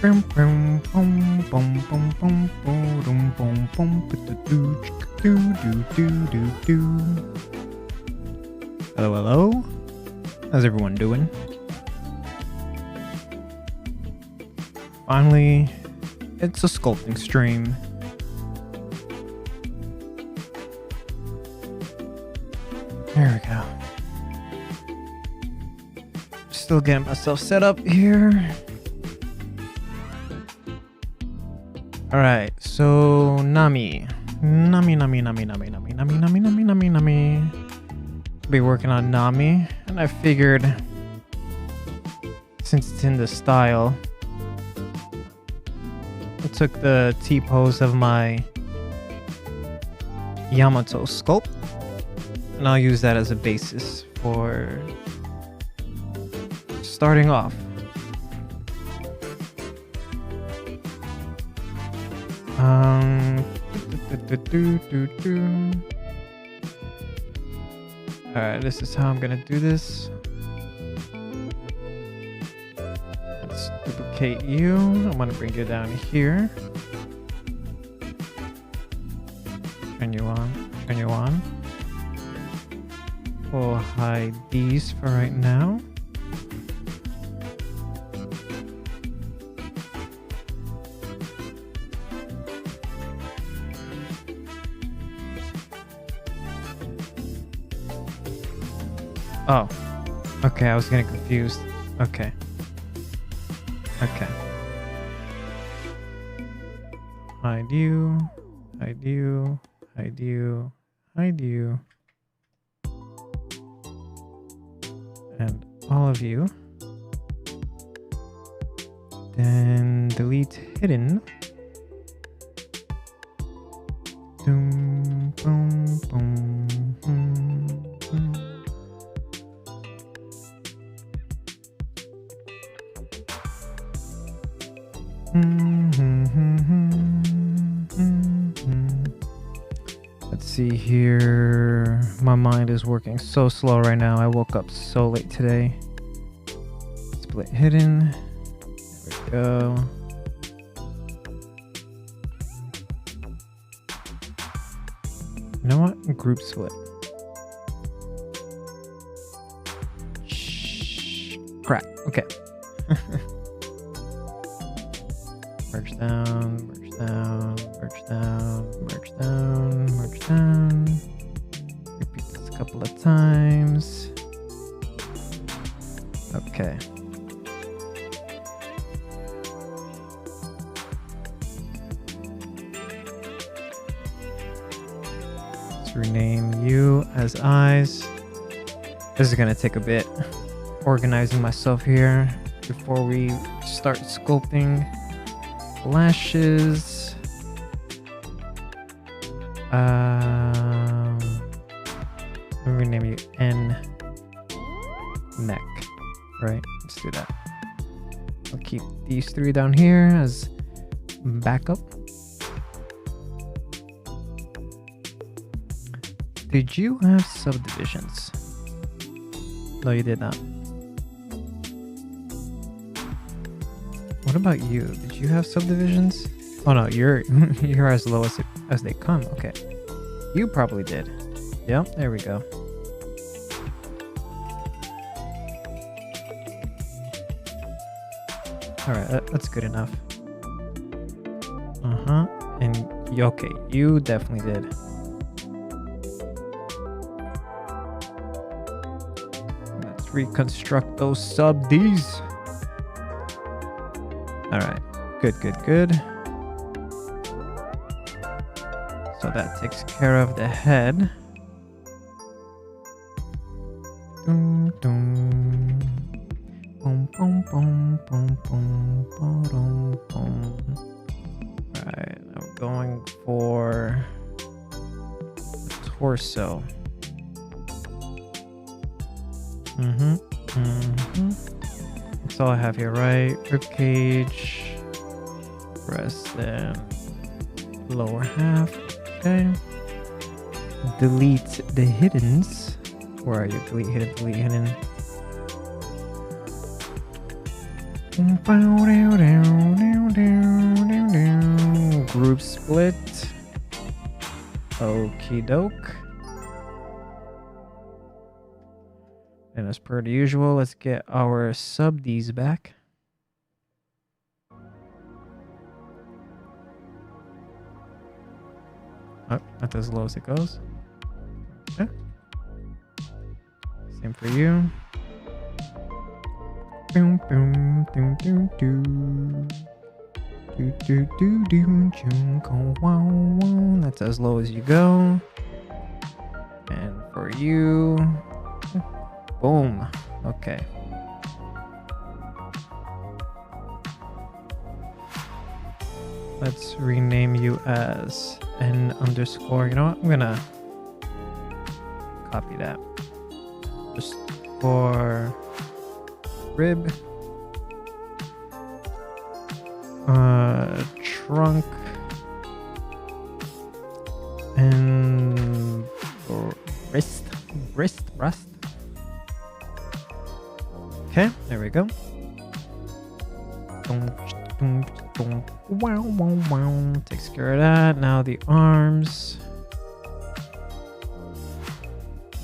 Hello, hello. How's everyone doing? Finally, it's a sculpting stream. There we go. Still getting myself set up here. Alright, so Nami. Be working on Nami, and I figured since it's in the style, I took the T-pose of my Yamato sculpt, and I'll use that as a basis for starting off. Alright, this is how I'm gonna do this. Let's duplicate you. I'm gonna bring you down here. Turn you on. We'll hide these for right now. Oh, okay, I was getting confused. Okay. Hide you. And all of you. Then delete hidden. Boom, boom, boom, boom, boom. Let's see here. My mind is working so slow right now. I woke up so late today. Split hidden. There we go. You know what? Group split. Shh. Crap. Okay. Merge down. Repeat this a couple of times. Okay. Let's rename you as eyes. This is gonna take a bit organizing myself here before we start sculpting. Lashes. Let me rename you N neck. Right? Let's do that. I'll keep these three down here as backup. Did you have subdivisions? No, you did not. What about you? Did you have subdivisions? Oh no, you're as low as they come. Okay, you probably did. Yep, there we go. All right, that's good enough. And okay, you definitely did. Let's reconstruct those sub-Ds. All right, good. So that takes care of the head. Dum, dum. Boom, boom, boom, boom, boom, boom, boom. Alright, I'm going for the torso. That's all I have here, right? Ribcage, breast, and lower half. Okay. Delete the hiddens. Where are you? Delete hidden. Group split. Okie doke. And as per the usual, let's get our subtools back. Oh, that's as low as it goes. Okay. Same for you. Boom, boom, doom, doom, doom. Do, do, do, do, do, go, wow, wow. That's as low as you go. And for you, boom. Okay. Let's rename you as N underscore. You know what? I'm gonna copy that. Just for rib. Trunk. And wrist. Rust. Okay, there we go. Wow. Takes care of that. Now the arms.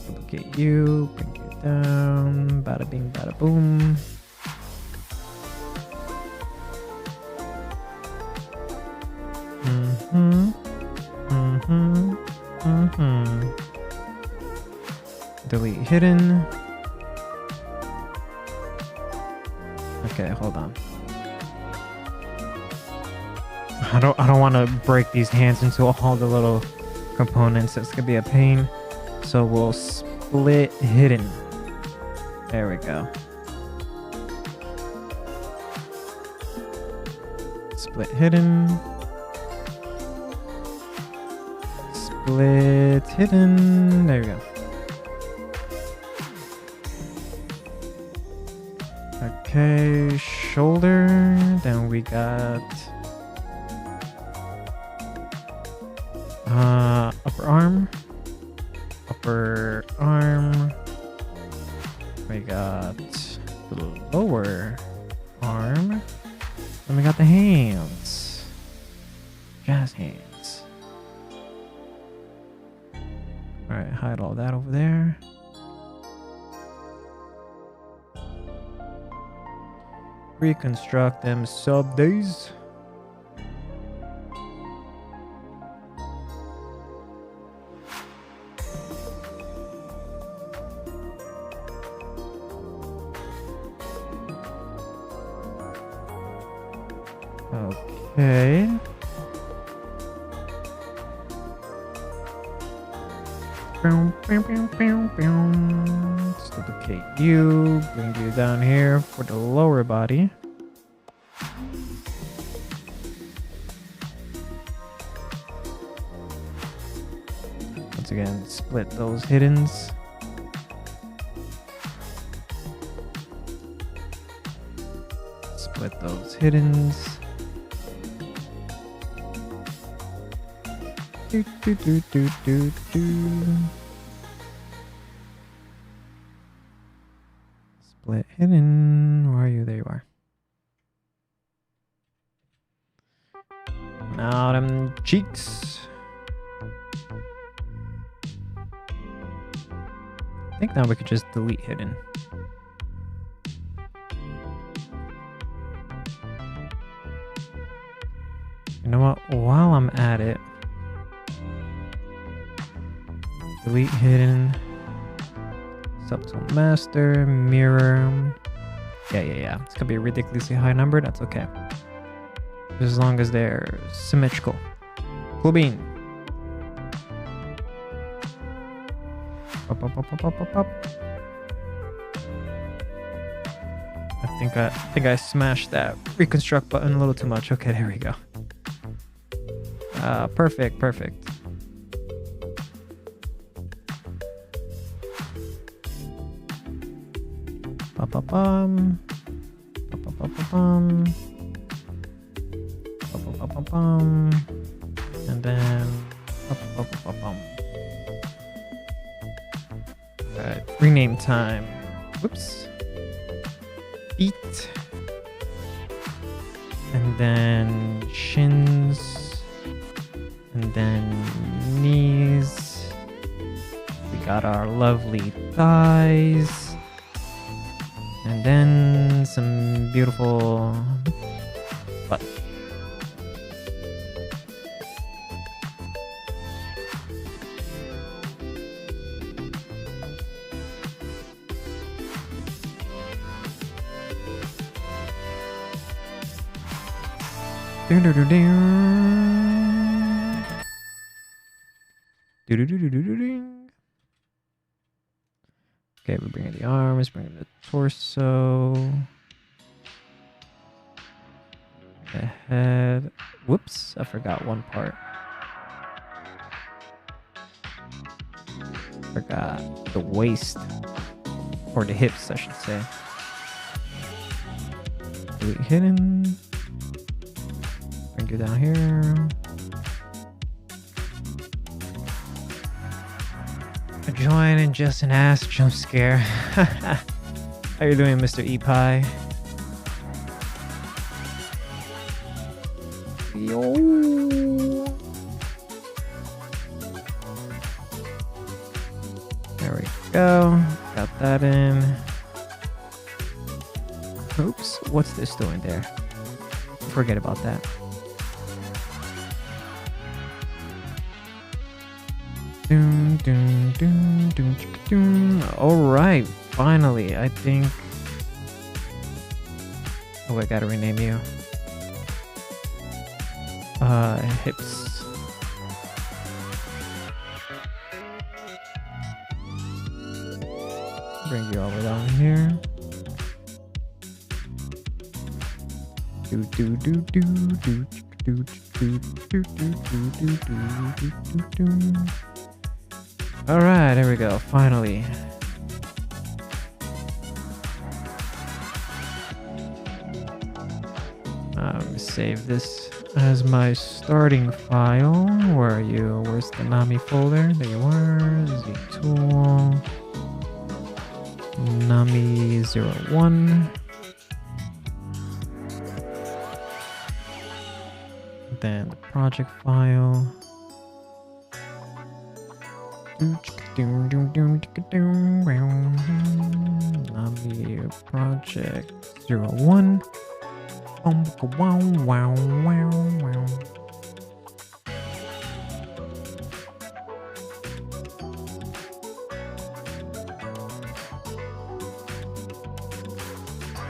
Duplicate you. Bring you down. Bada bing, bada boom. Delete hidden. Okay, hold on. I don't want to break these hands into all the little components. It's gonna be a pain. So we'll split hidden. There we go. Split hidden. Split hidden. There we go. Okay, shoulder. Then we got upper arm. We got the lower arm. Then we got the hands. Jazz hands. Alright, hide all that over there. Reconstruct them subtools. Okay. Let's duplicate you, bring you down here for the lower body. Once again, split those hiddens. Split those hiddens. Do. Split hidden. Where are you? There you are. Now them cheeks. I think now we could just delete hidden. You know what? While I'm at it, delete hidden. Subtool master, mirror. Yeah. It's gonna be a ridiculously high number. That's okay. As long as they're symmetrical. Cool bean. Up. I think I smashed that reconstruct button a little too much. Okay, there we go. Perfect. And then Alright, rename time. Whoops. Feet. And then shins. And then knees. We got our lovely thighs. And then some beautiful butt. Okay, we bring in the arms, bring in the torso, the head. Whoops, I forgot one part. Forgot the waist, or the hips, I should say. Delete hidden. Bring you down here. A join and just an ass jump scare. How you doing, Mr. E-Pie? Yo. There we go. Got that in. Oops, what's this doing there? Forget about that. Doom, doom, doom, doom, doom. All right, finally, I think. Oh, I gotta rename you. Hips. Bring you over down here. Do do do do do do do do do do do do do. All right, there we go. Finally. Save this as my starting file. Where are you? Where's the Nami folder? There you are. Z tool. Nami 01. Then the project file. Nami project 01. Wow, wow, wow, wow.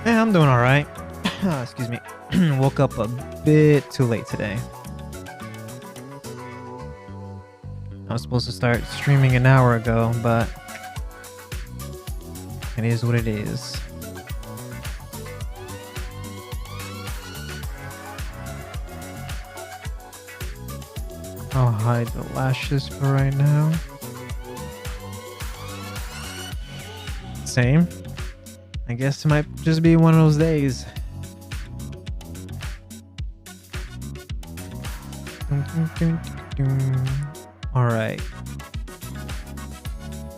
Yeah, I'm doing all right. Excuse me. Woke up a bit too late today. I was supposed to start streaming an hour ago, but it is what it is. I'll hide the lashes for right now. Same. I guess it might just be one of those days. Alright.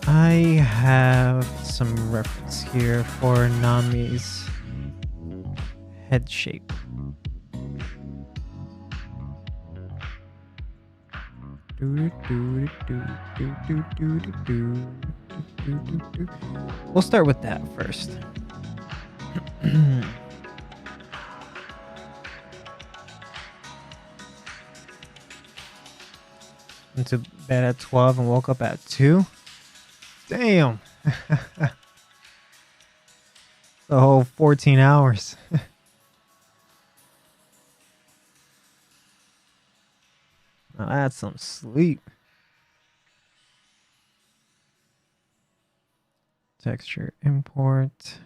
I have some reference here for Nami's head shape. We'll start with that first. Went to bed at 12 and woke up at 2. Damn. The whole 14 hours. Now that's some sleep. Texture import.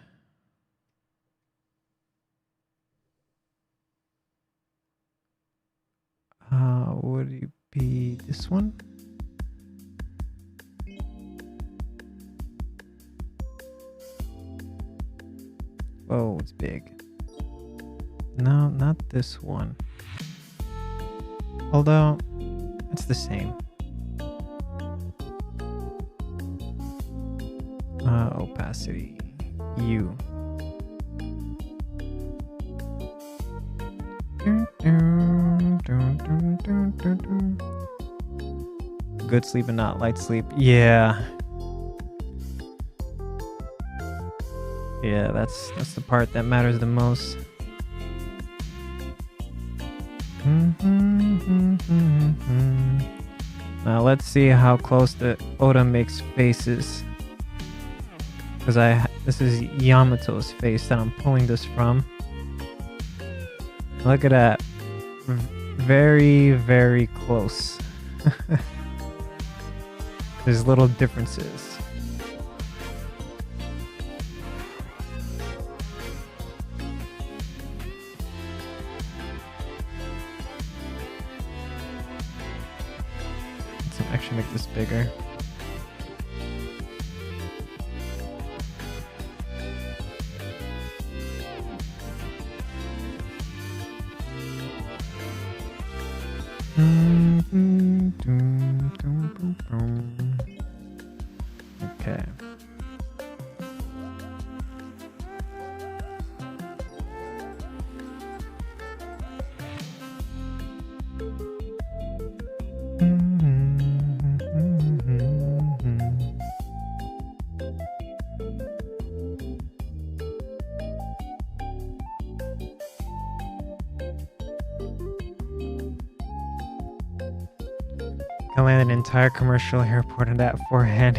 Would it be this one? Oh, it's big. No, not this one. Although, it's the same. Opacity. U. Good sleep and not light sleep. Yeah. Yeah, that's the part that matters the most. Now let's see how close the Oda makes faces. Because this is Yamato's face that I'm pulling this from. Look at that. Very, very close. There's little differences. Let's actually make this bigger. Okay. I landed an entire commercial airport on that forehead.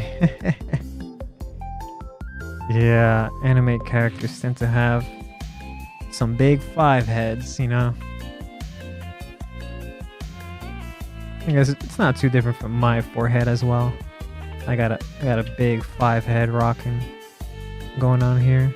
Yeah, anime characters tend to have some big 5 heads, you know. I guess it's not too different from my forehead as well. I got a big 5 head rocking going on here.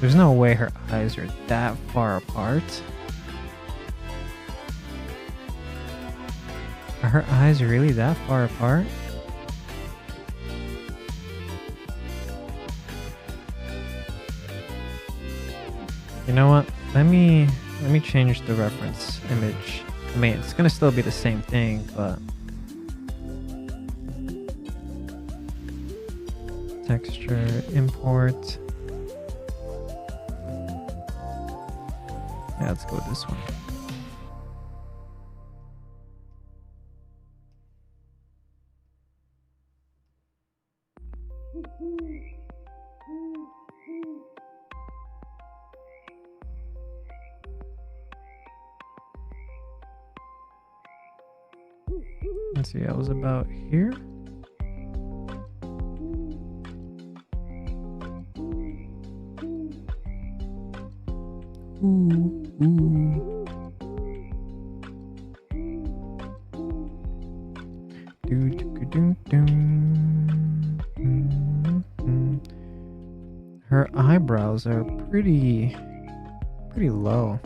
There's no way her eyes are that far apart. Are her eyes really that far apart? You know what? Let me change the reference image. I mean, it's gonna still be the same thing, but texture, import. Yeah, let's go with this one. Let's see, I was about here. Ooh. Her eyebrows are pretty low.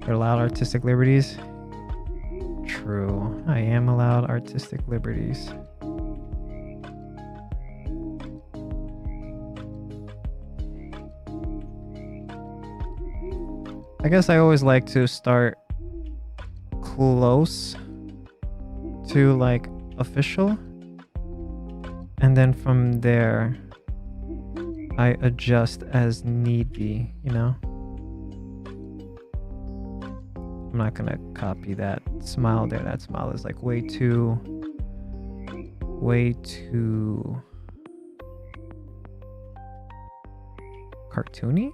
They're allowed artistic liberties. True, I am allowed artistic liberties. I guess I always like to start close to like official, and then from there I adjust as need be, you know? I'm not gonna copy that smile there. That smile is like way too cartoony.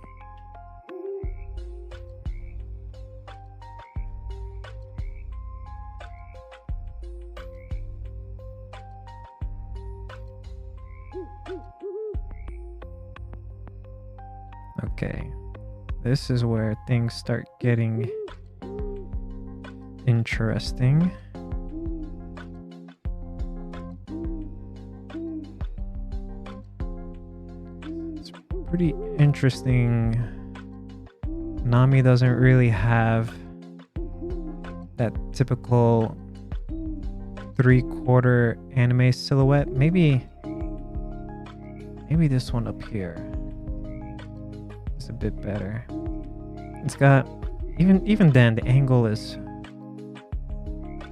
Okay, this is where things start getting interesting. It's pretty interesting. Nami doesn't really have that typical 3/4 anime silhouette. Maybe this one up here is a bit better. It's got Even then, the angle is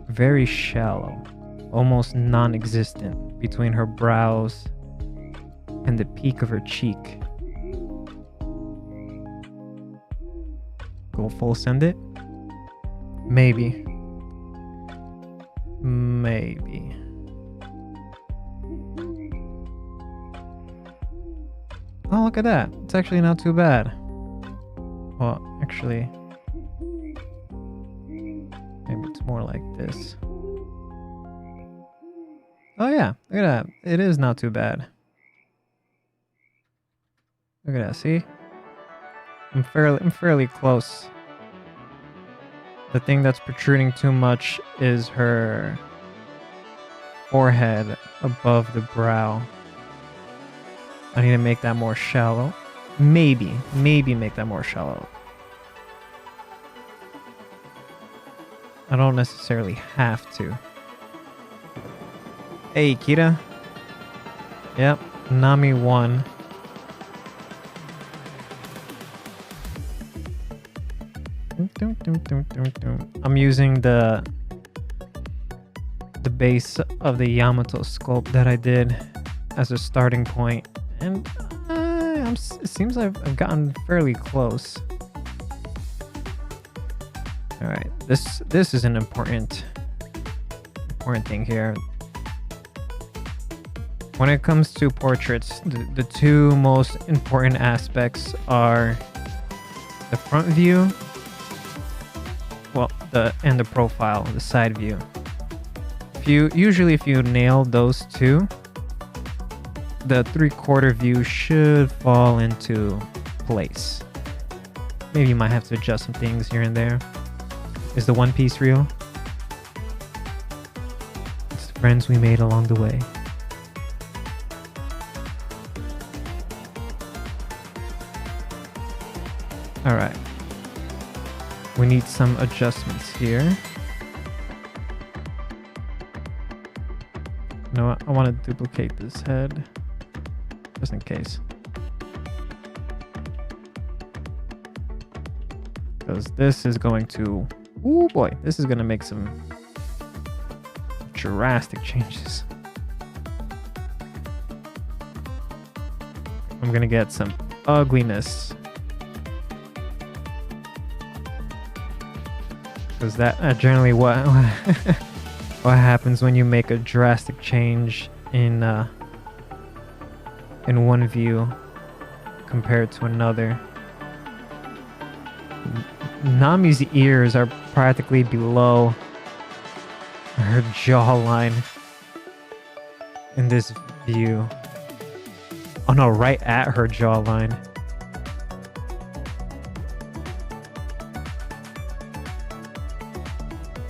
very shallow, almost non-existent between her brows and the peak of her cheek. Go full send it? Maybe. Maybe. Oh, look at that. It's actually not too bad. Well, actually, maybe it's more like this. Oh yeah, look at that. It is not too bad. Look at that, see? I'm fairly close. The thing that's protruding too much is her forehead above the brow. I need to make that more shallow. Maybe make that more shallow. I don't necessarily have to. Hey, Kira. Yep, Nami won. I'm using the base of the Yamato sculpt that I did as a starting point, and it seems I've gotten fairly close. All right, this is an important thing here. When it comes to portraits, the two most important aspects are the front view, well, and the profile, the side view. If you nail those two, the 3/4 view should fall into place. Maybe you might have to adjust some things here and there. Is the one piece real? It's the friends we made along the way. All right. We need some adjustments here. You know what? I want to duplicate this head just in case. Because this is going to... Oh boy, this is going to make some drastic changes. I'm going to get some ugliness. Because that generally what happens when you make a drastic change in one view compared to another. Nami's ears are practically below her jawline in this view. Oh no, right at her jawline.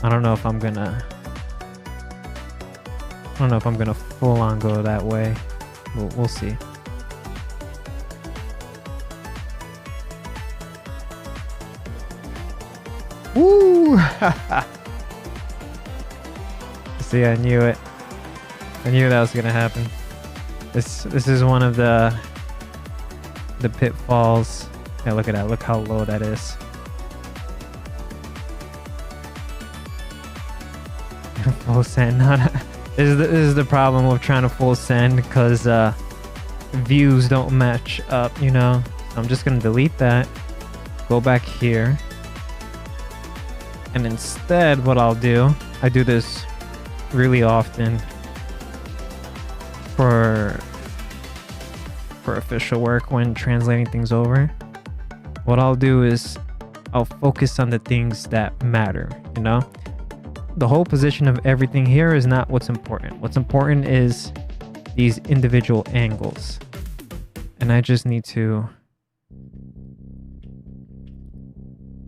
I don't know if I'm gonna full on go that way. We'll see. Woo! See, I knew it. I knew that was gonna happen. This is one of the pitfalls. Yeah, look at that. Look how low that is. Full send. This is the problem with trying to full send, because views don't match up, you know. So I'm just gonna delete that. Go back here. And instead, what I'll do, I do this really often for official work when translating things over. What I'll do is I'll focus on the things that matter, you know? The whole position of everything here is not what's important. What's important is these individual angles. And I just need to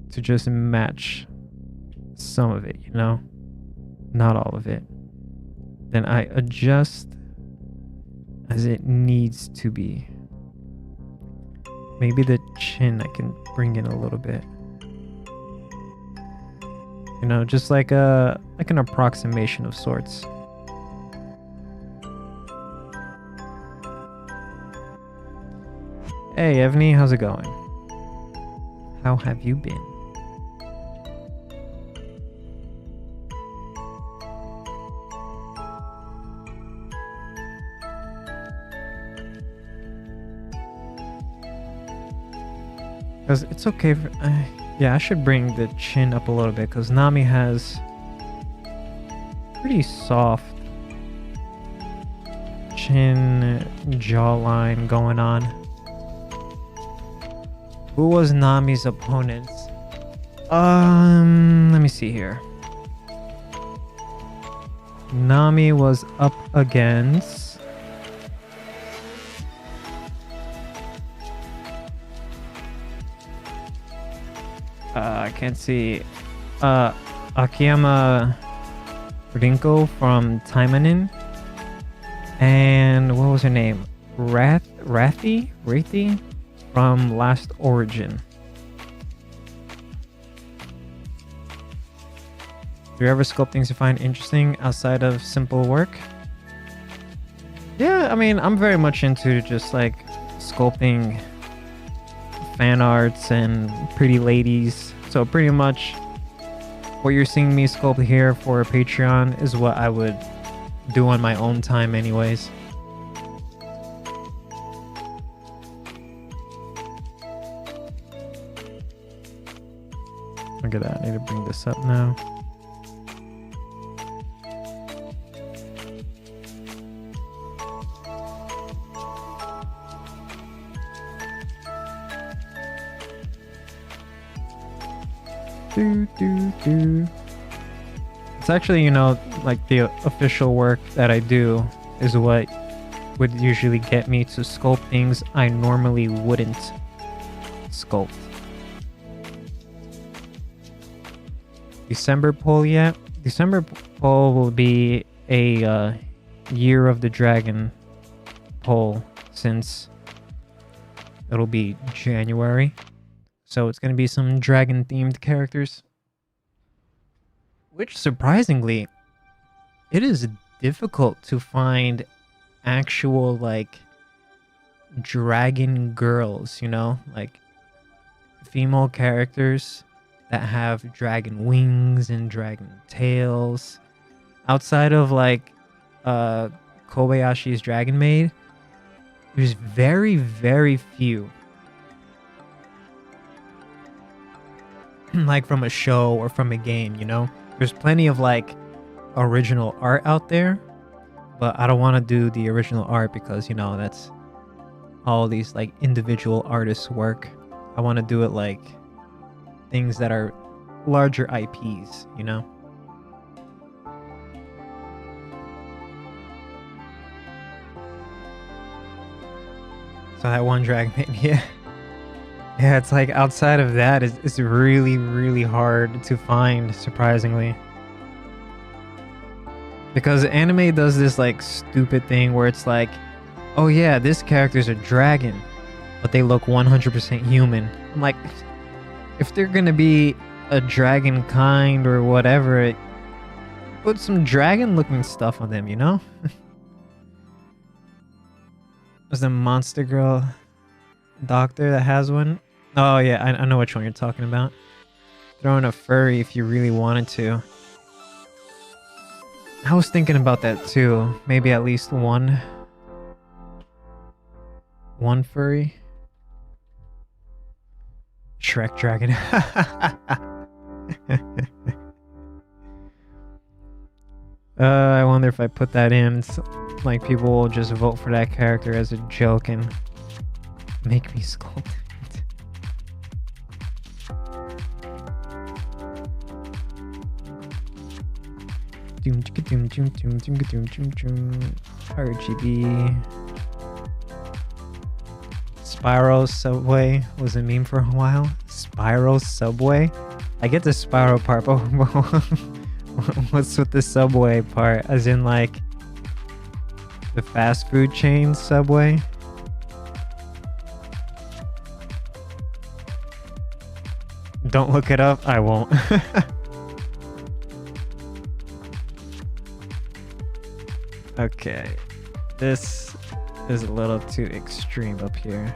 just match some of it, you know? Not all of it. Then I adjust as it needs to be. Maybe the chin I can bring in a little bit. You know, just like an approximation of sorts. Hey Evney, how's it going? How have you been? Because it's okay. Yeah, I should bring the chin up a little bit because Nami has pretty soft chin jawline going on. Who was Nami's opponent? Let me see here. Nami was up against I can't see. Akiyama Rinko from Taimanin. And what was her name? Rathi from Last Origin. Do you ever sculpt things you find interesting outside of simple work? Yeah, I mean, I'm very much into just like sculpting fan arts and pretty ladies. So pretty much what you're seeing me sculpt here for Patreon is what I would do on my own time anyways. Look at that, I need to bring this up now. It's actually, you know, like the official work that I do is what would usually get me to sculpt things I normally wouldn't sculpt. December poll yet? December poll will be a Year of the Dragon poll since it'll be January. So it's going to be some dragon themed characters. Which surprisingly, it is difficult to find actual like dragon girls, you know? Like female characters that have dragon wings and dragon tails. Outside of like Kobayashi's Dragon Maid, there's very, very few. Like from a show or from a game, you know? There's plenty of like original art out there, but I don't want to do the original art because, you know, that's all these like individual artists' work. I want to do it like things that are larger IPs, you know? So that one Dragon Maid, yeah. Yeah, it's like outside of that, it's really, really hard to find, surprisingly. Because anime does this like stupid thing where it's like, oh yeah, this character's a dragon, but they look 100% human. I'm like, if they're gonna be a dragon kind or whatever, put some dragon looking stuff on them, you know? There's a Monster Girl doctor that has one. Oh yeah, I know which one you're talking about. Throw in a furry if you really wanted to. I was thinking about that too. Maybe at least one furry. Shrek Dragon. I wonder if I put that in, like people will just vote for that character as a joke and make me sculpt it. RGB. Spyro Subway was a meme for a while. Spyro Subway? I get the Spyro part, but what's with the Subway part? As in like the fast food chain Subway? Don't look it up. I won't. Okay. This is a little too extreme up here.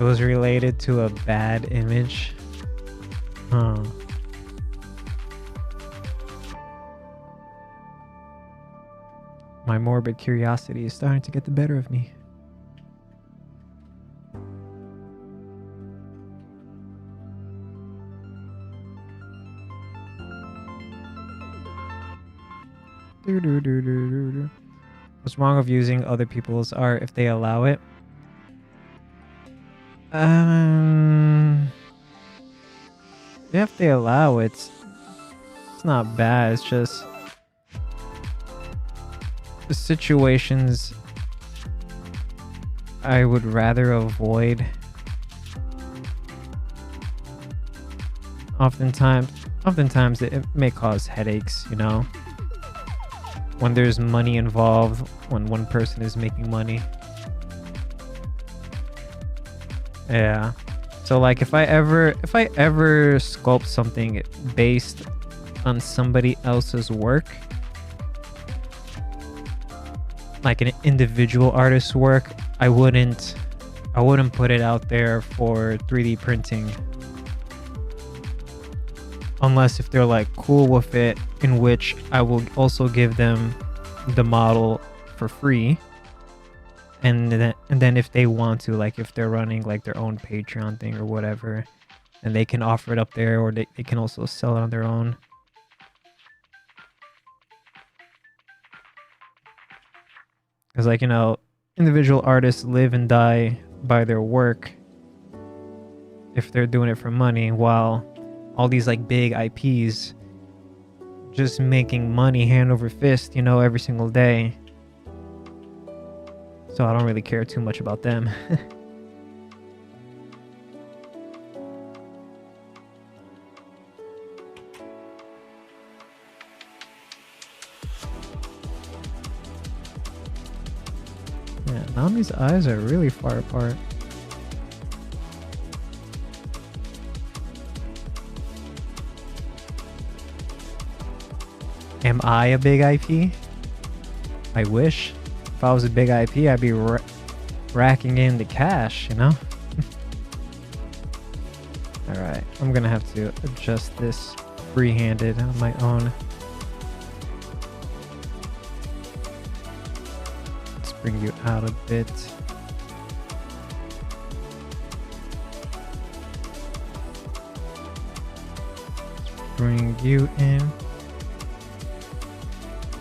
It was related to a bad image. Huh. My morbid curiosity is starting to get the better of me. What's wrong with using other people's art if they allow it? Yeah, if they allow it, it's not bad. It's just the situations I would rather avoid. Oftentimes it may cause headaches, you know? When there's money involved, when one person is making money. Yeah. So like if I ever sculpt something based on somebody else's work, like an individual artist's work, I wouldn't put it out there for 3D printing. Unless if they're like cool with it, in which I will also give them the model for free. And then if they want to, like if they're running like their own Patreon thing or whatever, and they can offer it up there, or they can also sell it on their own. Because like, you know, individual artists live and die by their work if they're doing it for money, while all these like big IPs just making money hand over fist, you know, every single day. So I don't really care too much about them. Yeah, Nami's eyes are really far apart. Am I a big IP? I wish. If I was a big IP, I'd be racking in the cash, you know? Alright, I'm gonna have to adjust this free-handed on my own. Let's bring you out a bit. Let's bring you in.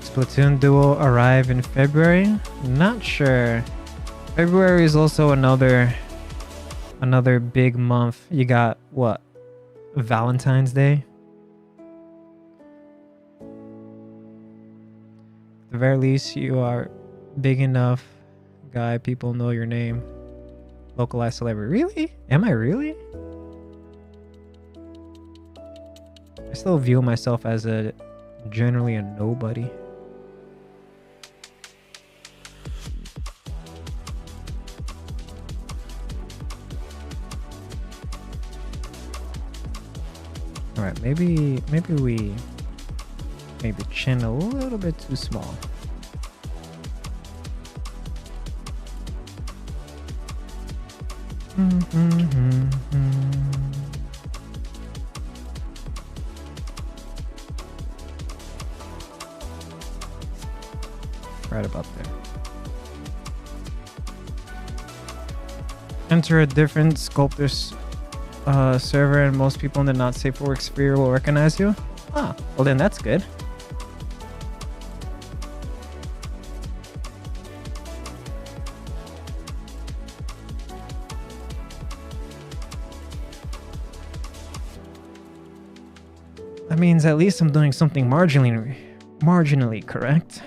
Splatoon Duo arrive in February? Not sure. February is also another big month. You got what? Valentine's Day? At the very least, you are big enough guy, people know your name. Localized celebrity. Really? Am I really? I still view myself as generally a nobody. Alright, maybe we made the chin a little bit too small. Right about there. Enter a different sculptor's server and most people in the not safe for work sphere will recognize you. Ah, well then that's good. That means at least I'm doing something marginally correct.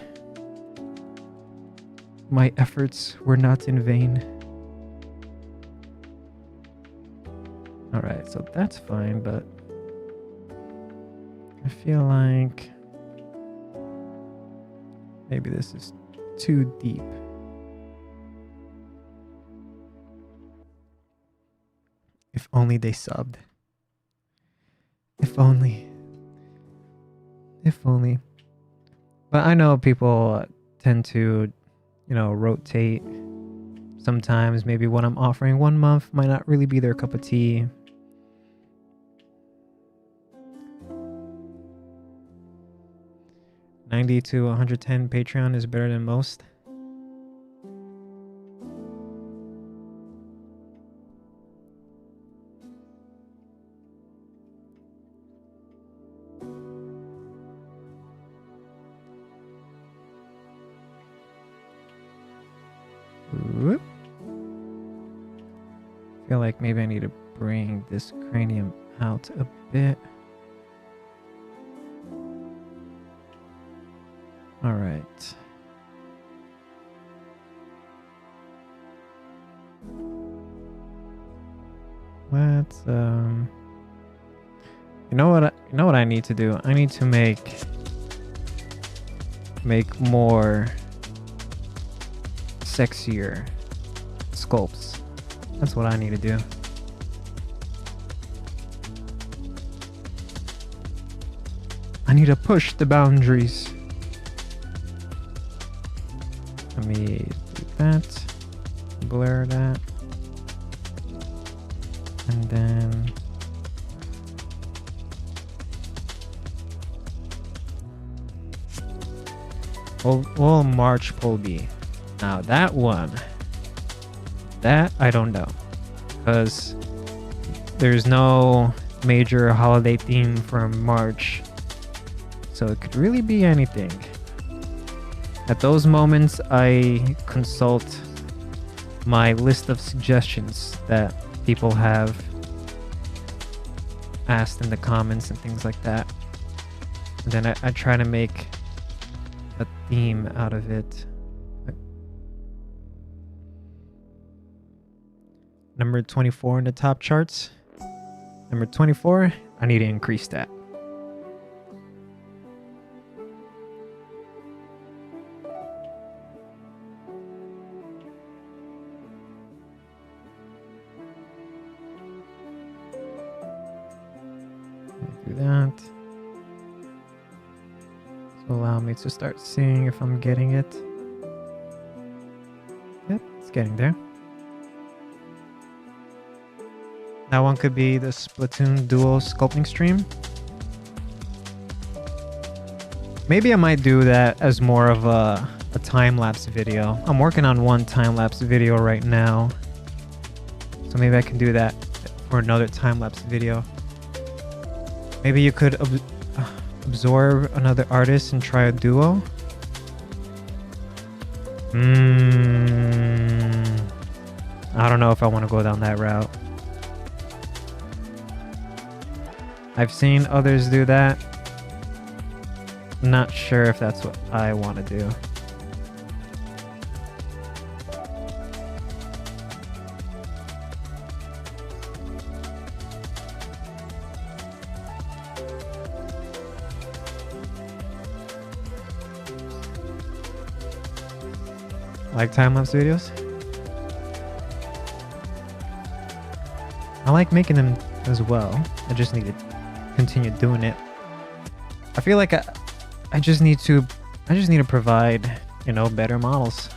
My efforts were not in vain. Alright, so that's fine, but I feel like maybe this is too deep. If only they subbed. If only. If only. But I know people tend to, you know, rotate. Sometimes maybe what I'm offering one month might not really be their cup of tea. 90 to 110 Patreon is better than most. Whoop. Feel like maybe I need to bring this cranium out a bit. All right. Let's you know what I need to do? I need to make more sexier sculpts. That's what I need to do. I need to push the boundaries. Let me do that. Blur that. And then we'll march pole B. Now that one, that I don't know, because there's no major holiday theme for March, so it could really be anything. At those moments, I consult my list of suggestions that people have asked in the comments and things like that, and then I try to make a theme out of it. Number 24 in the top charts. Number 24, I need to increase that. Do that. This will allow me to start seeing if I'm getting it. Yep, it's getting there. That one could be the Splatoon duo sculpting stream. Maybe I might do that as more of a time-lapse video. I'm working on one time-lapse video right now, so maybe I can do that for another time-lapse video. Maybe you could absorb another artist and try a duo. I don't know if I want to go down that route. I've seen others do that. Not sure if that's what I want to do. Like time-lapse videos? I like making them as well. I just need to continue doing it. I feel like I just need to provide, you know, better models.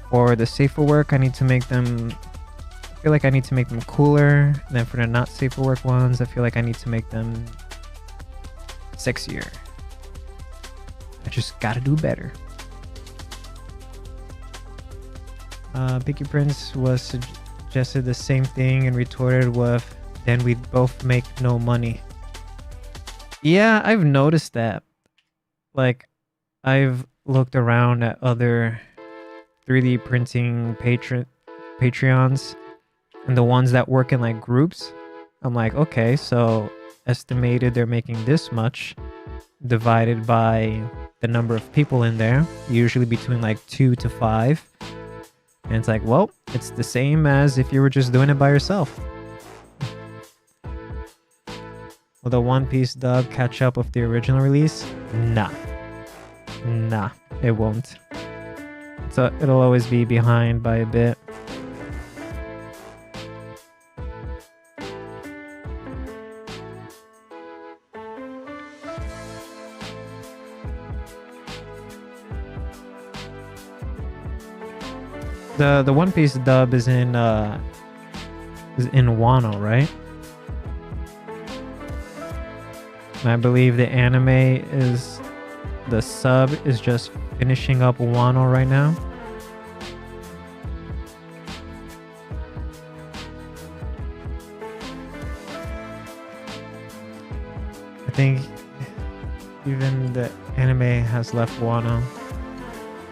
For the safer work, I need to make them, I feel like I need to make them cooler. And then for the not safer work ones, I feel like I need to make them sexier. I just gotta do better. Picky Prince was suggested the same thing and retorted with, then we'd both make no money. Yeah, I've noticed that. Like, I've looked around at other 3D printing Patreons and the ones that work in like groups. I'm like, okay, so estimated they're making this much divided by the number of people in there, usually between like 2 to 5. And it's like, well, it's the same as if you were just doing it by yourself. Will the One Piece dub catch up with the original release? Nah, it won't. So it'll always be behind by a bit. The One Piece dub is in Wano, right? And I believe the anime is, the sub is just finishing up Wano right now. I think even the anime has left Wano.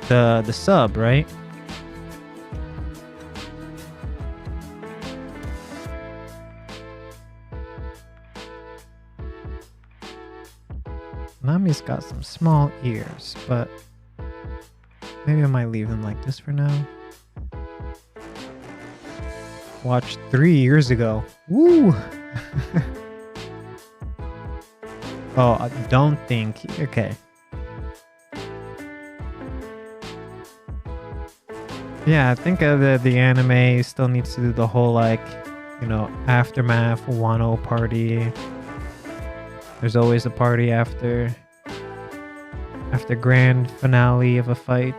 The sub, right? Nami's got some small ears, but maybe I might leave them like this for now. Watched 3 years ago. Woo! Oh, I don't think... Okay. Yeah, I think the anime still needs to do the whole, like, you know, aftermath, Wano party. There's always a party after grand finale of a fight.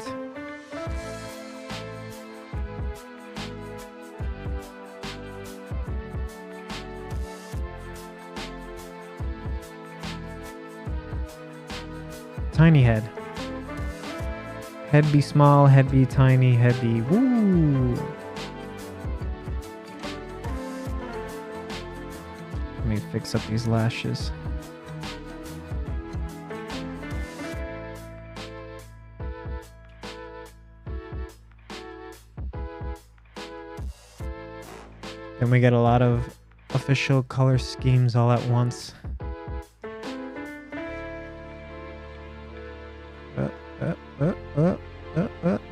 Tiny head. Head be small, head be tiny, head be woo. Let me fix up these lashes. Then we get a lot of official color schemes all at once.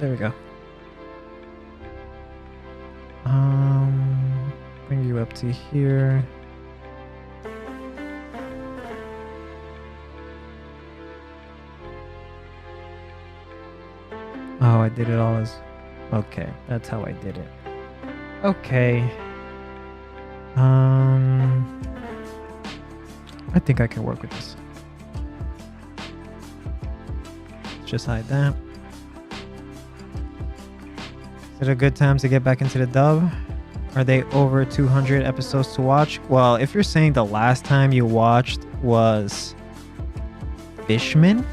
There we go. Bring you up to here. Oh, I did it all as... Okay, that's how I did it. Okay. I think I can work with this. Just hide that. Is it a good time to get back into the dub? Are they over 200 episodes to watch? Well, if you're saying the last time you watched was Fishman?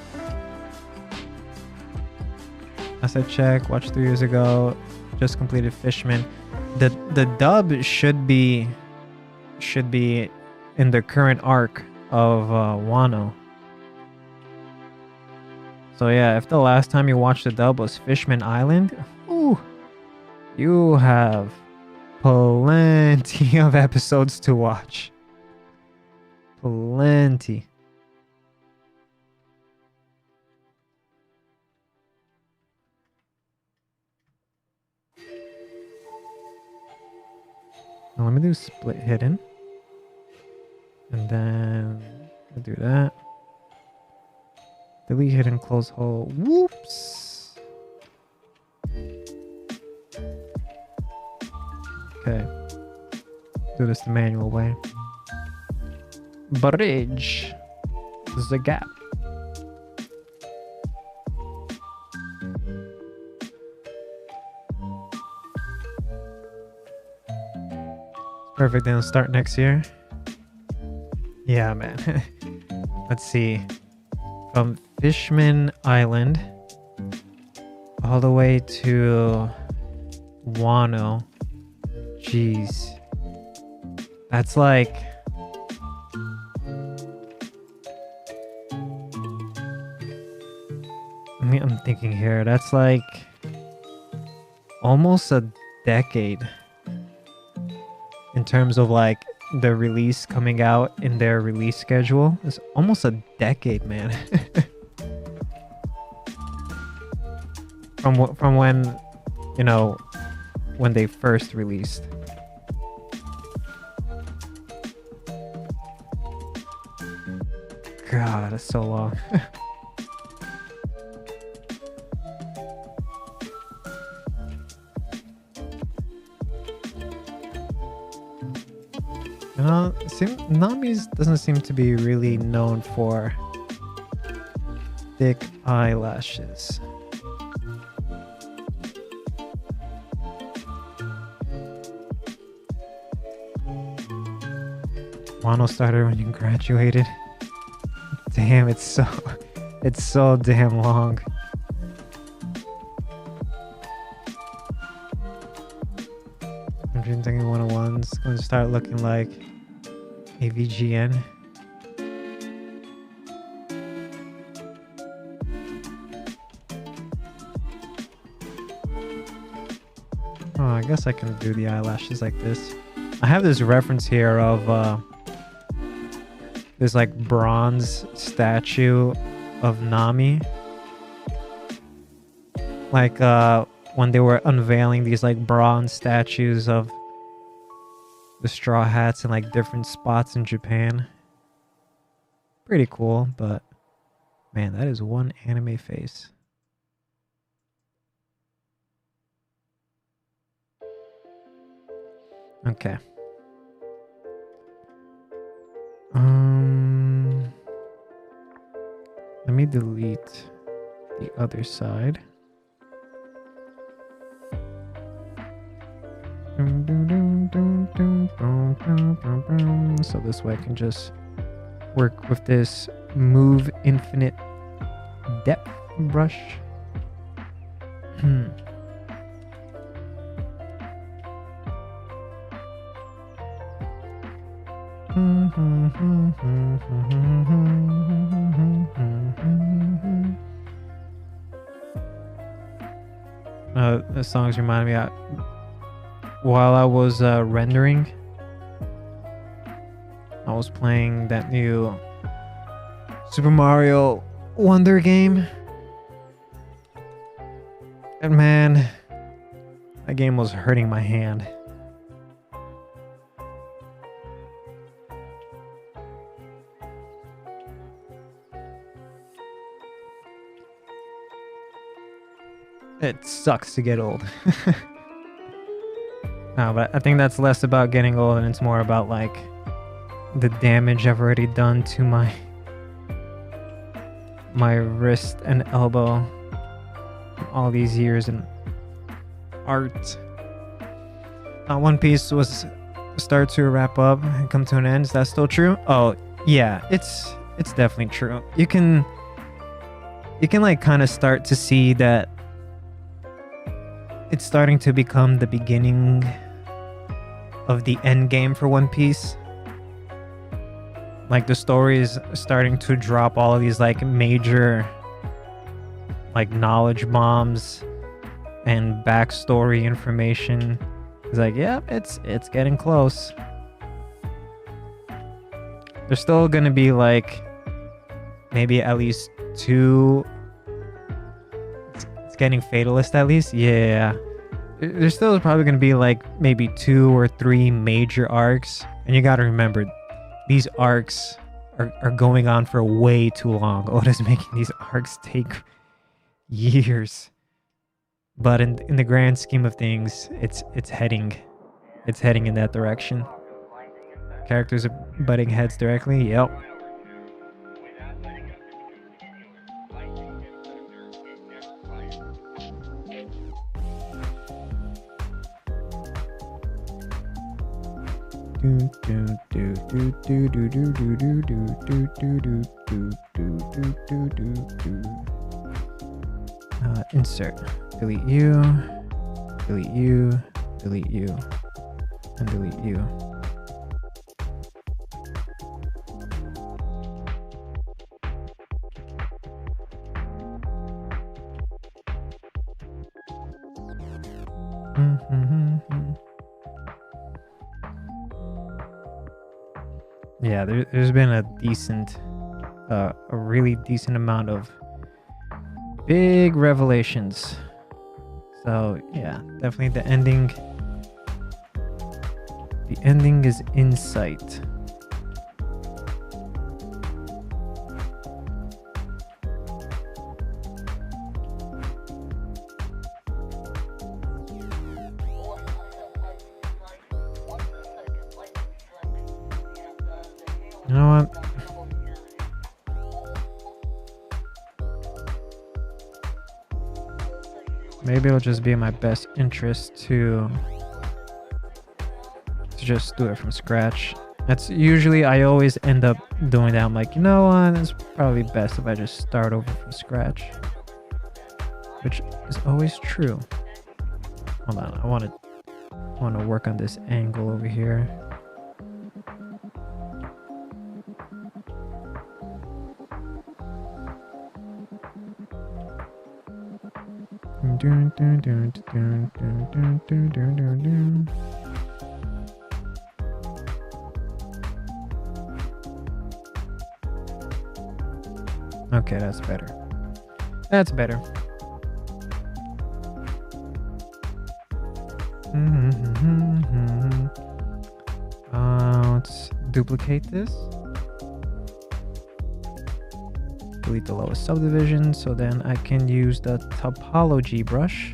I said check, watched 3 years ago, just completed Fishman. The dub should be in the current arc of Wano. So yeah, if the last time you watched the dub was Fishman Island, ooh, you have plenty of episodes to watch. Plenty. Now let me do split hidden. And then I'll do that. Delete hidden, close hole. Whoops. Okay. Do this the manual way. Bridge. This is a gap. Perfect, then start next year. Yeah, man. Let's see. From Fishman Island all the way to Wano. Jeez. That's like... I'm thinking here. That's like almost a decade in terms of like the release coming out in their release schedule. It's almost a decade, man. from when, you know, when they first released. God, that's so long. Nami doesn't seem to be really known for thick eyelashes. Wano started when you graduated. damn, it's so damn long. I'm thinking 101's going to start looking like AVGN. Oh, I guess I can do the eyelashes like this. I have this reference here of this like bronze statue of Nami. Like when they were unveiling these like bronze statues of the Straw Hats in like different spots in Japan. Pretty cool, but man, that is one anime face. Okay. Let me delete the other side. So this way I can just work with this Move Infinite Depth brush. The songs remind me of while I was rendering, I was playing that new Super Mario Wonder game. And man, that game was hurting my hand. It sucks to get old. No, but I think that's less about getting old and it's more about like the damage I've already done to my wrist and elbow all these years in art. One Piece was start to wrap up and come to an end. Is that still true? Oh yeah, it's definitely true. You can like kind of start to see that it's starting to become the beginning of the end game for One Piece. Like the story is starting to drop all of these like major like knowledge bombs and backstory information. It's like, yeah, it's getting close. There's still gonna be like maybe at least two. It's getting fatalist at least. Yeah. There's still probably going to be like maybe 2 or 3 major arcs. And you got to remember, these arcs are going on for way too long. Oda's making these arcs take years. But in the grand scheme of things, it's heading in that direction. Characters are butting heads directly. Yep. Insert. Delete you, delete you, delete you, and delete you. Yeah, there's been a really decent amount of big revelations. So yeah, definitely the ending is in sight. You know what? Maybe it'll just be in my best interest to just do it from scratch That's usually, I always end up doing that. I'm like, you know what? It's probably best if I just start over from scratch. Which is always true. Hold on, I want to work on this angle over here. Okay, that's better. That's better. Let's duplicate this. Delete the lowest subdivision so then I can use the topology brush,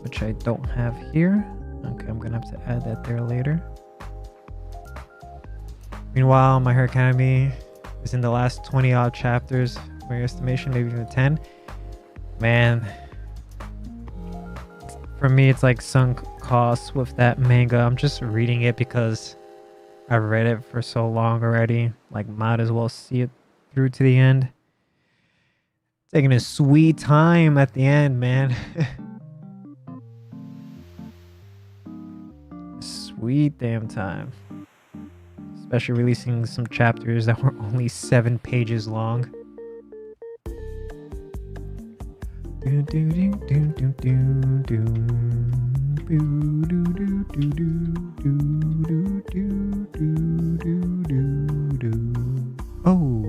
which I don't have here. Okay, I'm gonna have to add that there later. Meanwhile, My Hero Academy is in the last 20 odd chapters, for your estimation, maybe even 10. Man, for me, it's like sunk costs with that manga. I'm just reading it because I've read it for so long already. Like, might as well see it through to the end. Taking a sweet time at the end, man. Sweet damn time. Especially releasing some chapters that were only 7 pages long. Oh.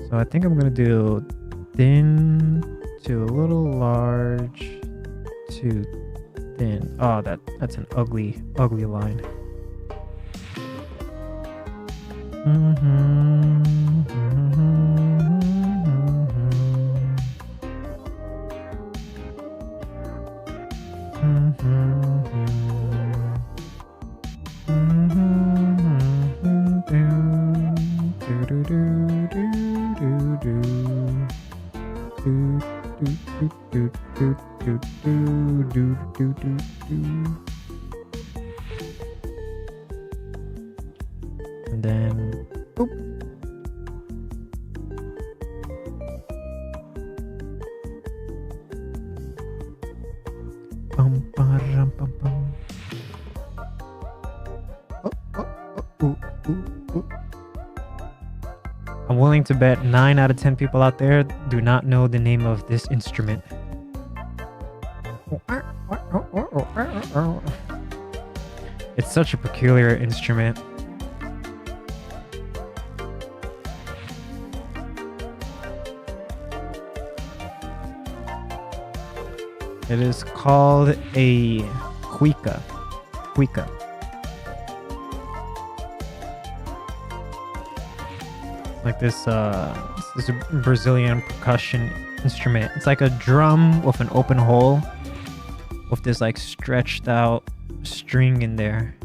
So I think I'm gonna do thin to a little large to thin. Oh, that's an ugly line. And then, boop. Bum, ba-rum, bum, bum. I'm willing to bet 9 out of 10 people out there do not know the name of this instrument. It's such a peculiar instrument. It is called a cuica. Cuica. Like this is a Brazilian percussion instrument. It's like a drum with an open hole with this like stretched out string in there.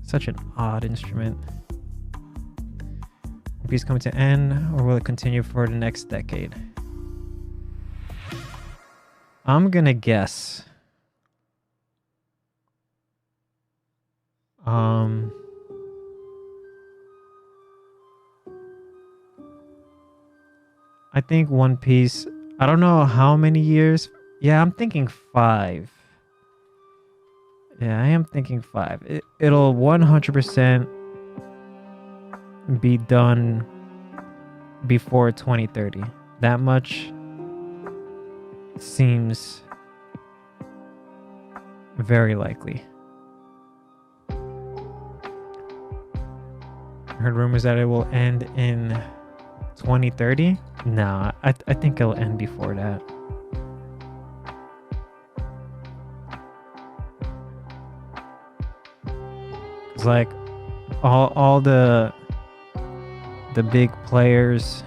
Such an odd instrument. Will peace coming to end, or will it continue for the next decade? I'm gonna guess. I think One Piece, I don't know how many years. Yeah, I'm thinking 5. Yeah, I am thinking 5. It'll 100% be done before 2030. That much seems very likely. I heard rumors that it will end in 2030. Nah, I think it'll end before that. It's like all the big players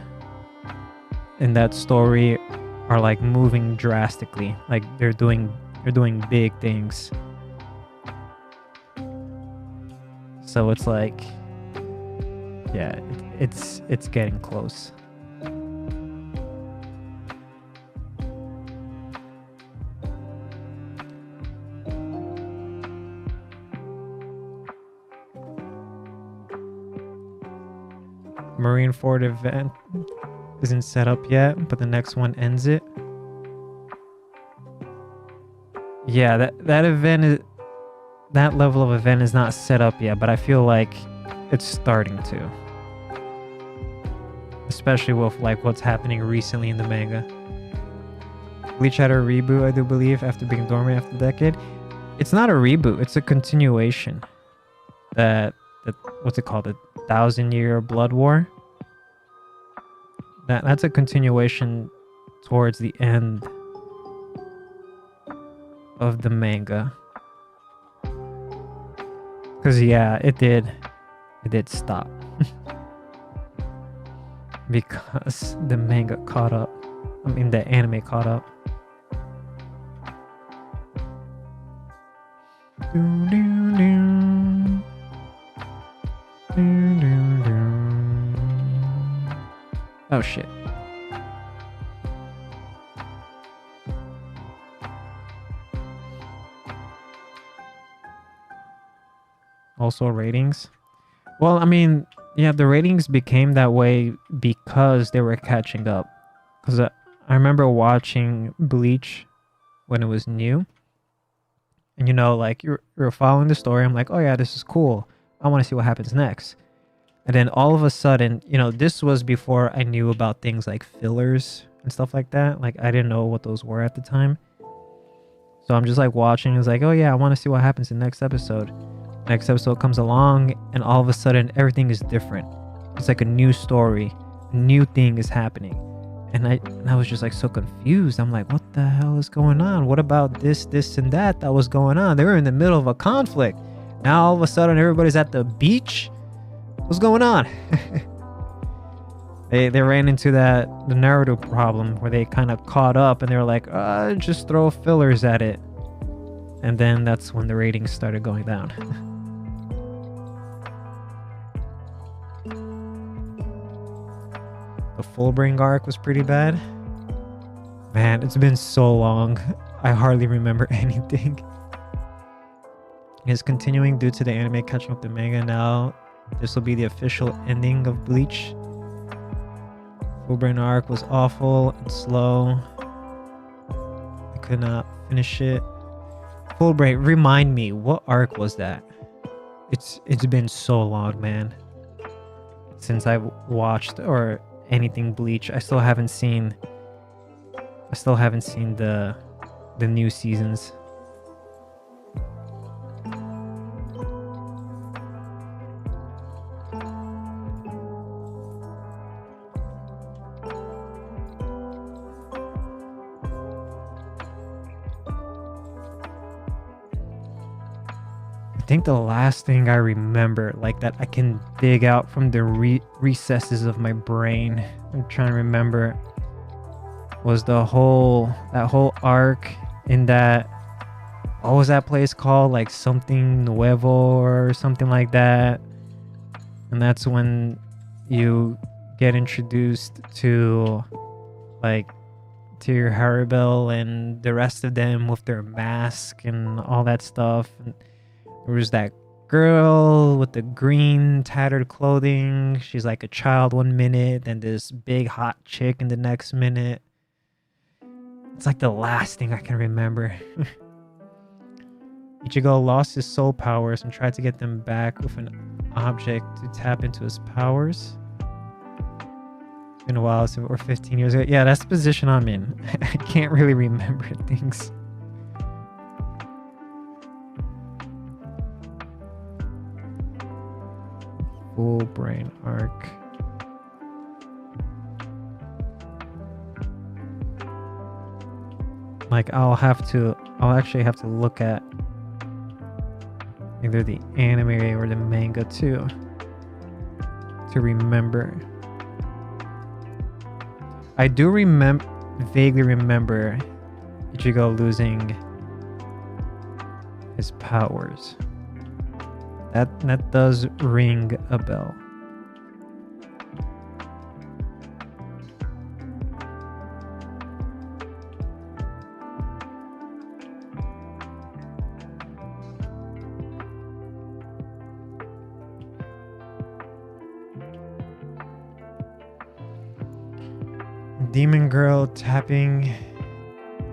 in that story are like moving drastically. Like they're doing big things. So it's like, yeah, it's getting close. Marineford event isn't set up yet, but the next one ends it. Yeah, that event is, that level of event is not set up yet, but I feel like it's starting to. Especially with like what's happening recently in the manga. Bleach had a reboot, I do believe, after being dormant after a decade. It's not a reboot, it's a continuation. That what's it called? The 1,000-year Blood War. That's a continuation towards the end of the manga. Cause yeah, it did stop. Because the manga caught up. I mean the anime caught up. Oh shit. Also ratings. Well, I mean, yeah, the ratings became that way because they were catching up. Because I remember watching Bleach when it was new. And you know, like you're following the story. I'm like, oh yeah, this is cool. I want to see what happens next. And then all of a sudden, you know, this was before I knew about things like fillers and stuff like that. Like I didn't know what those were at the time. So I'm just like watching. It's like, oh yeah, I want to see what happens in the next episode. Next episode comes along and all of a sudden everything is different. It's like a new story. A new thing is happening. And I was just like so confused. I'm like, what the hell is going on? What about this and that was going on? They were in the middle of a conflict. Now all of a sudden everybody's at the beach. What's going on? They ran into the Naruto problem where they kind of caught up and they were like, just throw fillers at it. And then that's when the ratings started going down. The Fullbring arc was pretty bad. Man, it's been so long. I hardly remember anything. It's continuing due to the anime catching up the manga now. This will be the official ending of Bleach. Fullbring arc was awful and slow. I could not finish it. Fullbring, remind me, what arc was that? It's been so long, man. Since I watched or anything Bleach. I still haven't seen the new seasons. I think the last thing I remember, like that I can dig out from the recesses of my brain, I'm trying to remember, was that whole arc in that, what was that place called? Like something Nuevo or something like that. And that's when you get introduced to like to your Haribel and the rest of them with their mask and all that stuff. And there was that girl with the green tattered clothing. She's like a child 1 minute, then this big hot chick in the next minute. It's like the last thing I can remember. Ichigo lost his soul powers and tried to get them back with an object to tap into his powers. It's been a while, or 15 years ago. Yeah, that's the position I'm in. I can't really remember things. Fullbring arc. Like I'll actually have to look at either the anime or the manga too to remember. I do vaguely remember Ichigo losing his powers. That does ring a bell. demon girl trapping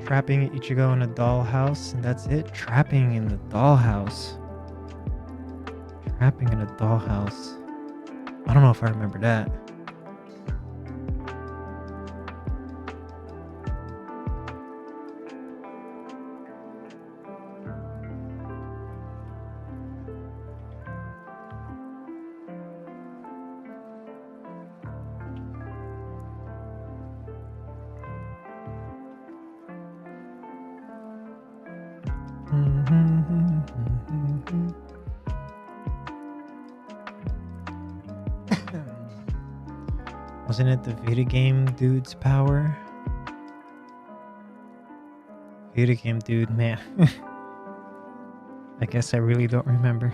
Ichigo in a dollhouse, and that's it. Trapping in the dollhouse. Trapping in a dollhouse. I don't know if I remember that. Wasn't it the video game dude's power? Video game dude, man. I guess I really don't remember.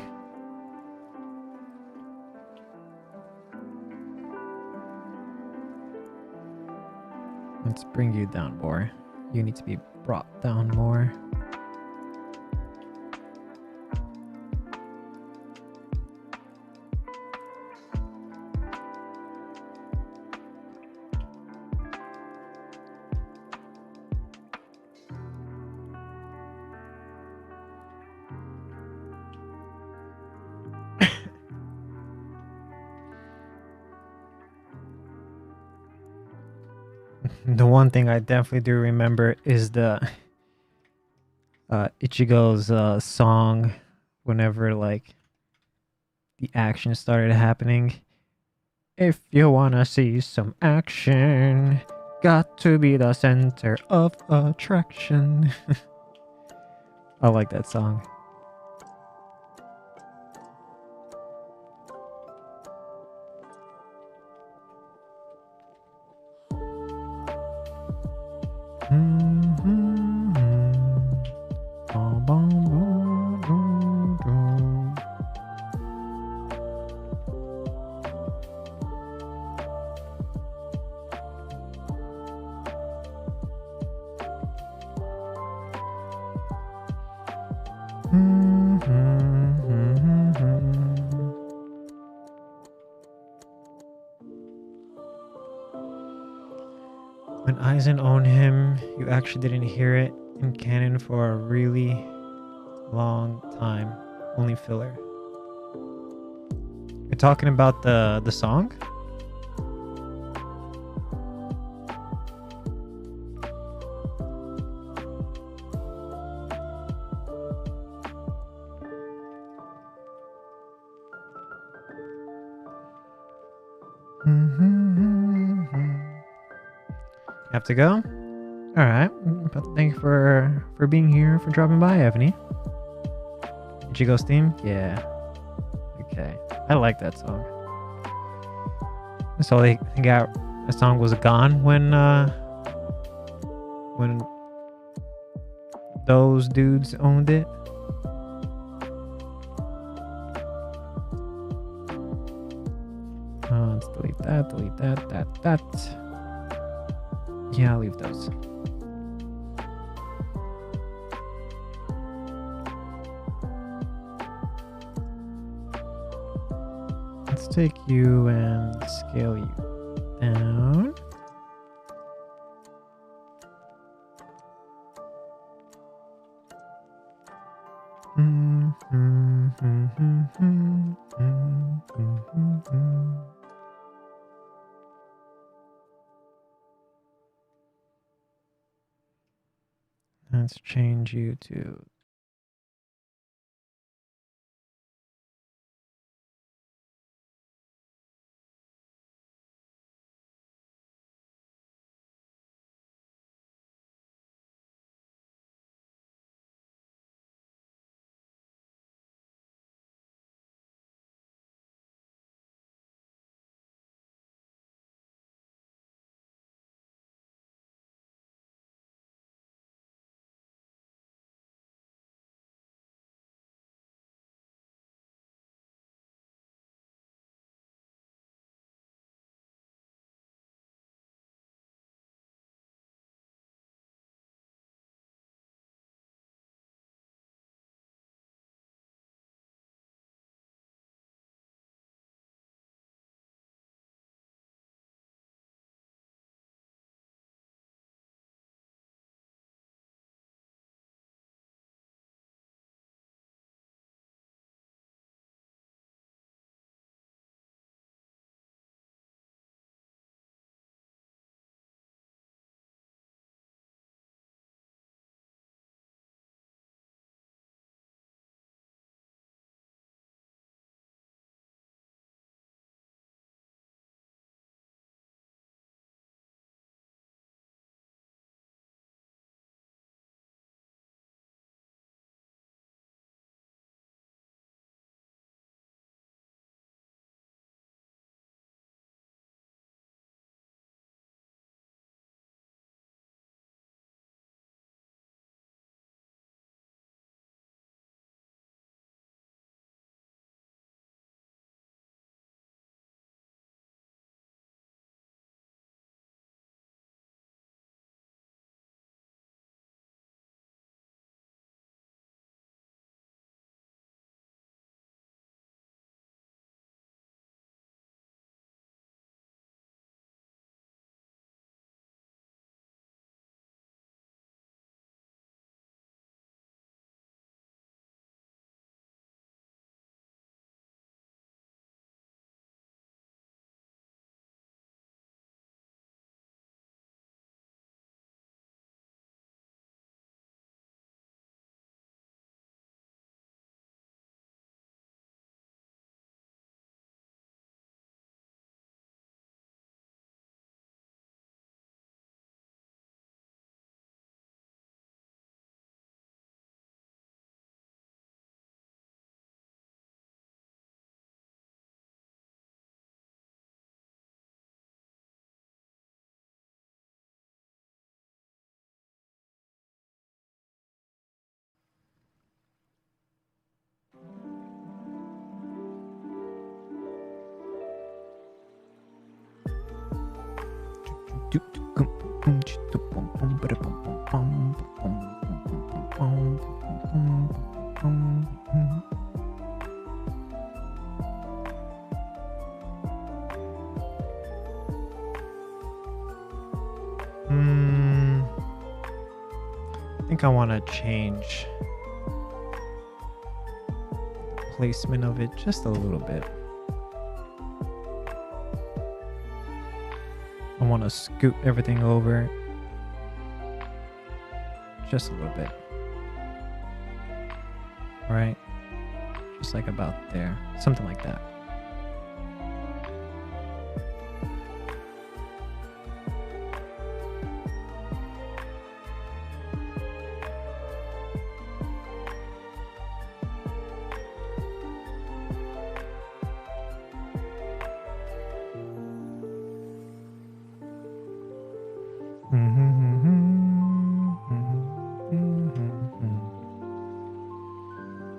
Let's bring you down more. You need to be brought down more. The one thing I definitely do remember is the Ichigo's song whenever like the action started happening. If you wanna see some action, got to be the center of attraction. I like that song. When Aizen owned him, you actually didn't hear it in canon for a really long time. Only filler. You're talking about the song? Have to go? Alright. But thank you for being here, for dropping by, Ebony. Ichigo's theme? Yeah. Okay. I like that song. So they got a song was gone when those dudes owned it. Let's delete that. Yeah, I'll leave those. Let's take you and scale you down. Let's change you to I think I want to change the placement of it just a little bit. I want to scoot everything over just a little bit. All right, just like about there, something like that.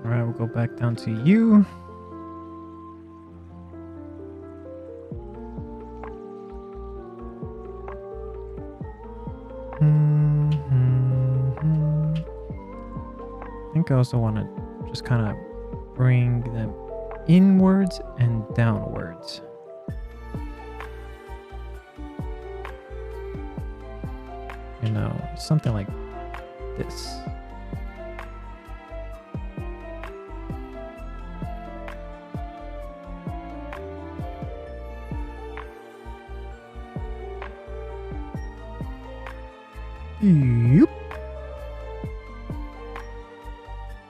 All right, we'll go back down to you. I think I also want to just kind of bring them inwards and downwards. You know, something like this. Yep.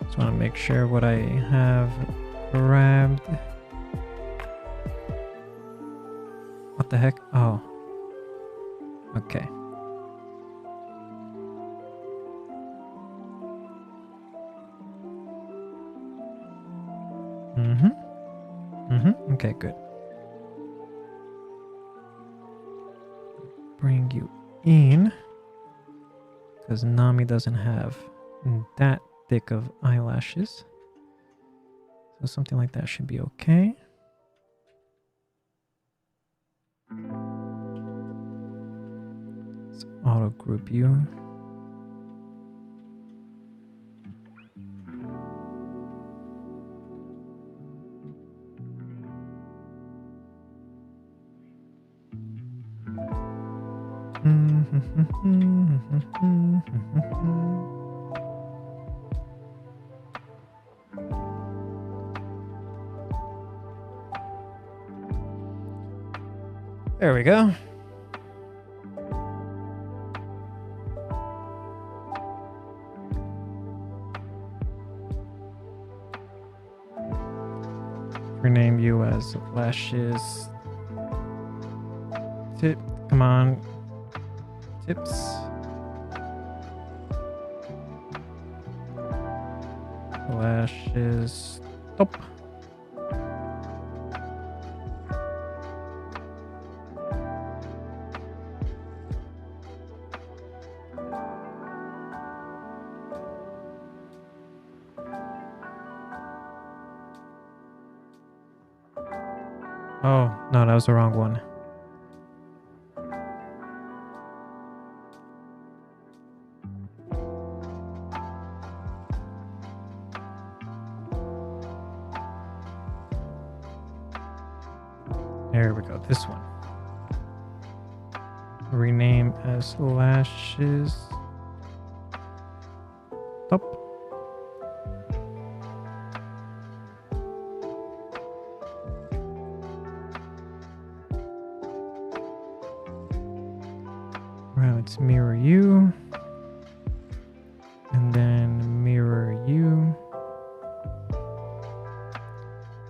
Just want to make sure what I have grabbed. What the heck? Oh. Okay. Okay, good. Bring you in. Because Nami doesn't have that thick of eyelashes. So something like that should be okay. Let's auto group you. There we go. Rename you as lashes. Tip, come on. Tips. Lashes. Stop. Oh, no, that was the wrong one. There we go, this one. Rename as lashes. Stop. Right, let's mirror you. And then mirror you.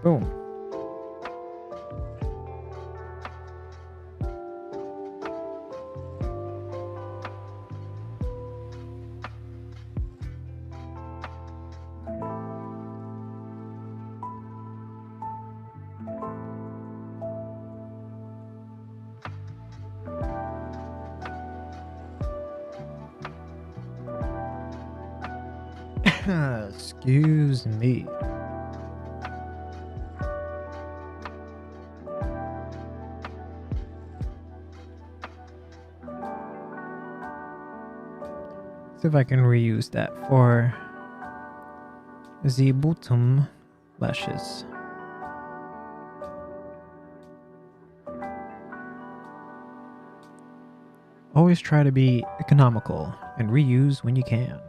Boom. Excuse me. festive, I can reuse that for the bottom lashes. Always try to be economical and reuse when you can.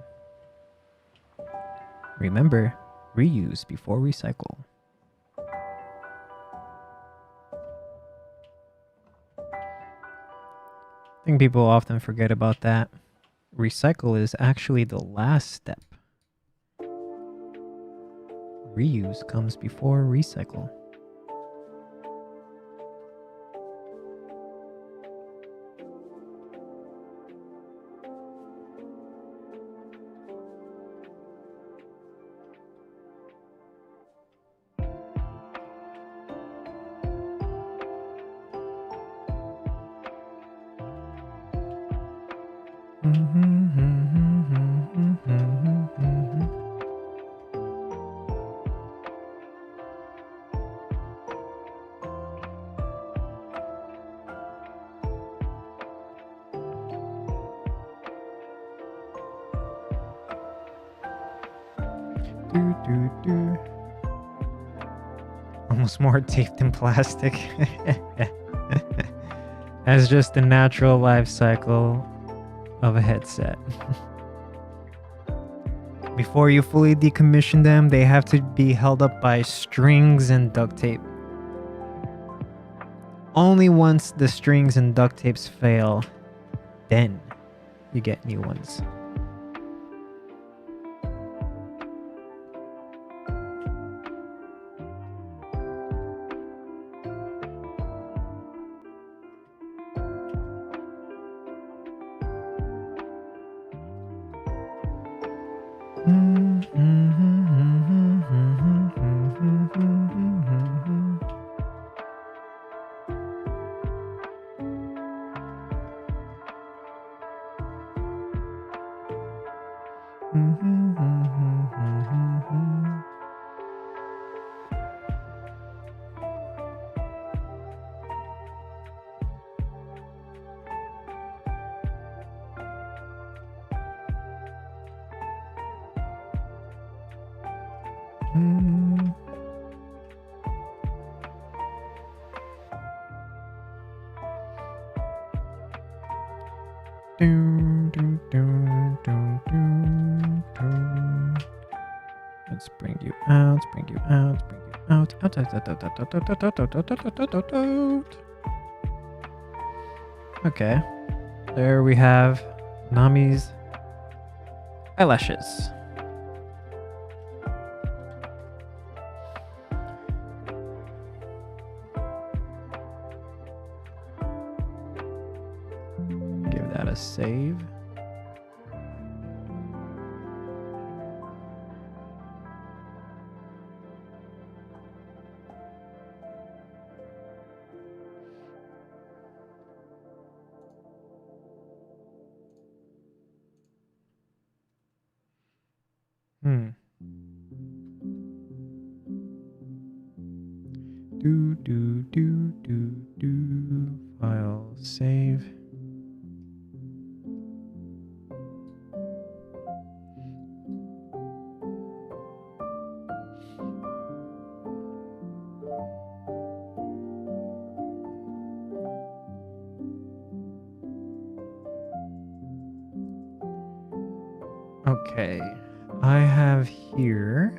Remember, reuse before recycle. I think people often forget about that. Recycle is actually the last step. Reuse comes before recycle. Almost more tape than plastic. That's just the natural life cycle of a headset. Before you fully decommission them, they have to be held up by strings and duct tape. Only once the strings and duct tapes fail, then you get new ones. Let's bring you out, bring you out, bring you out, out. Okay, there we have Nami's eyelashes. Give that a save. File save. Okay, I have here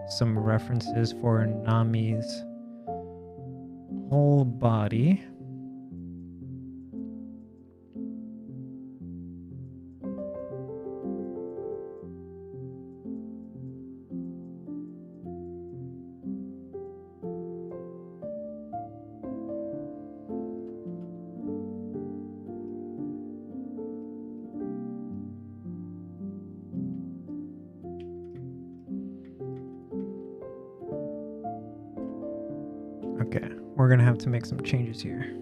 some references for Nami's whole body. Okay, we're gonna have to make some changes here.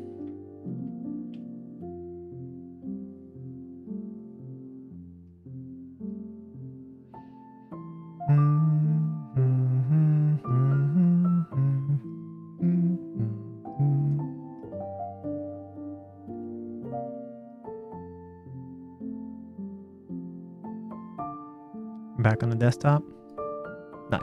Back on the desktop. Nice.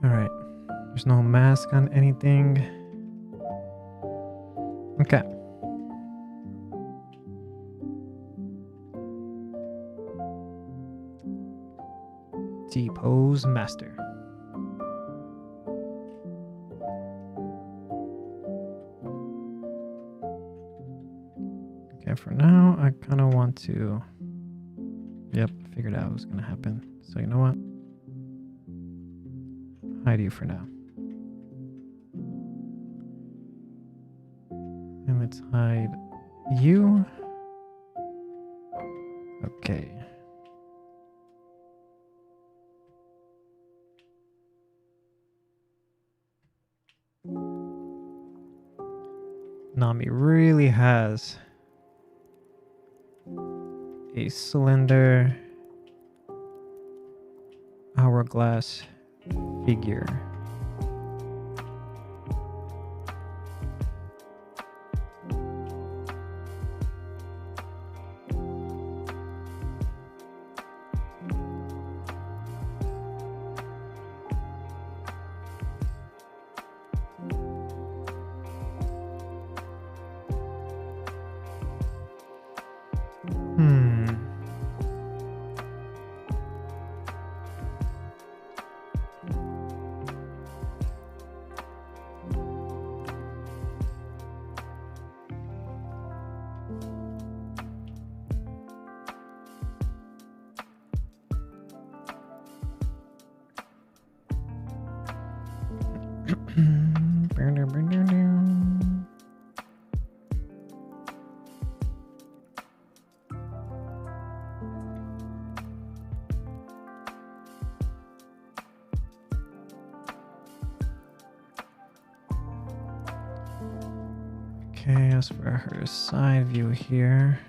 All right. There's no mask on anything. Okay. T-pose master. Okay, for now, I kind of want to... Yep, figured out what was going to happen. So you know what? Hide you for now. And let's hide you. Okay. Nami really has a slender hourglass figure. Okay, as for her side view here.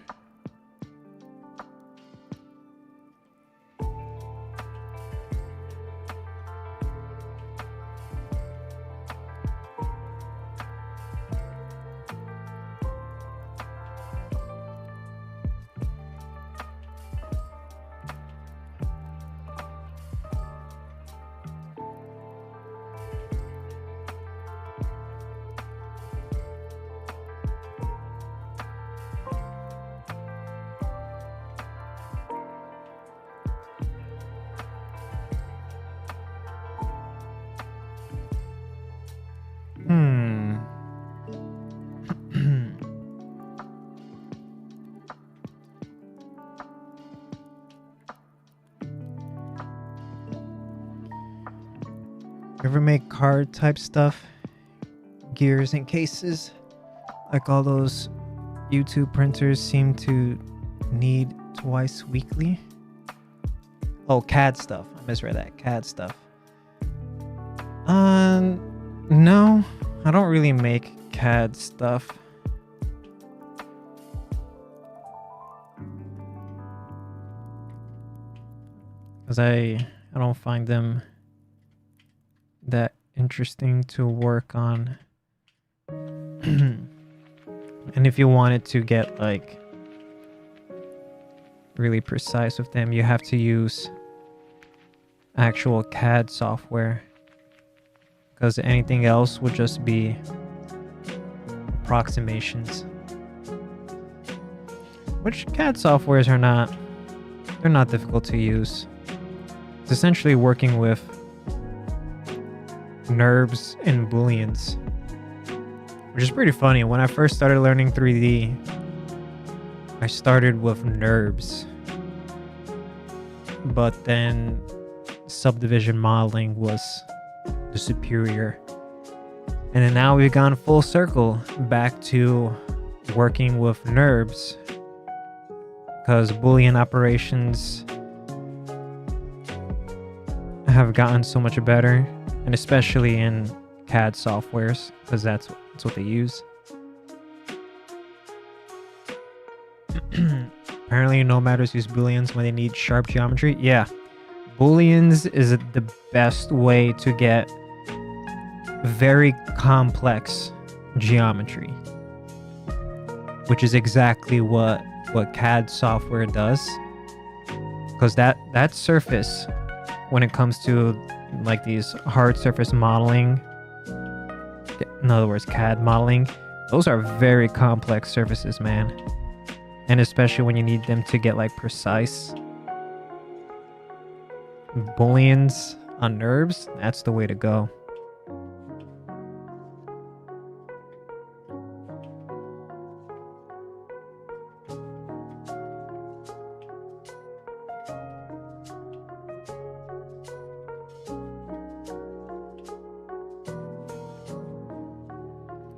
Ever make card type stuff? Gears and cases? Like all those YouTube printers seem to need twice weekly? Oh, CAD stuff. I misread that. CAD stuff. No. I don't really make CAD stuff. Because I don't find them that interesting to work on. And if you wanted to get like really precise with them, you have to use actual CAD software, because anything else would just be approximations, which CAD softwares are not. They're not difficult to use. It's essentially working with NURBs and booleans, which is pretty funny. When I first started learning 3D, I started with NURBs, but then subdivision modeling was the superior. And then now we've gone full circle back to working with NURBs, because Boolean operations have gotten so much better, and especially in CAD softwares, because that's what they use. apparently nomaders use booleans when they need sharp geometry. Yeah, booleans is the best way to get very complex geometry, which is exactly what CAD software does. Because that surface, when it comes to like these hard surface modeling, in other words CAD modeling, those are very complex surfaces, man. And especially when you need them to get like precise. Booleans on NURBS, that's the way to go.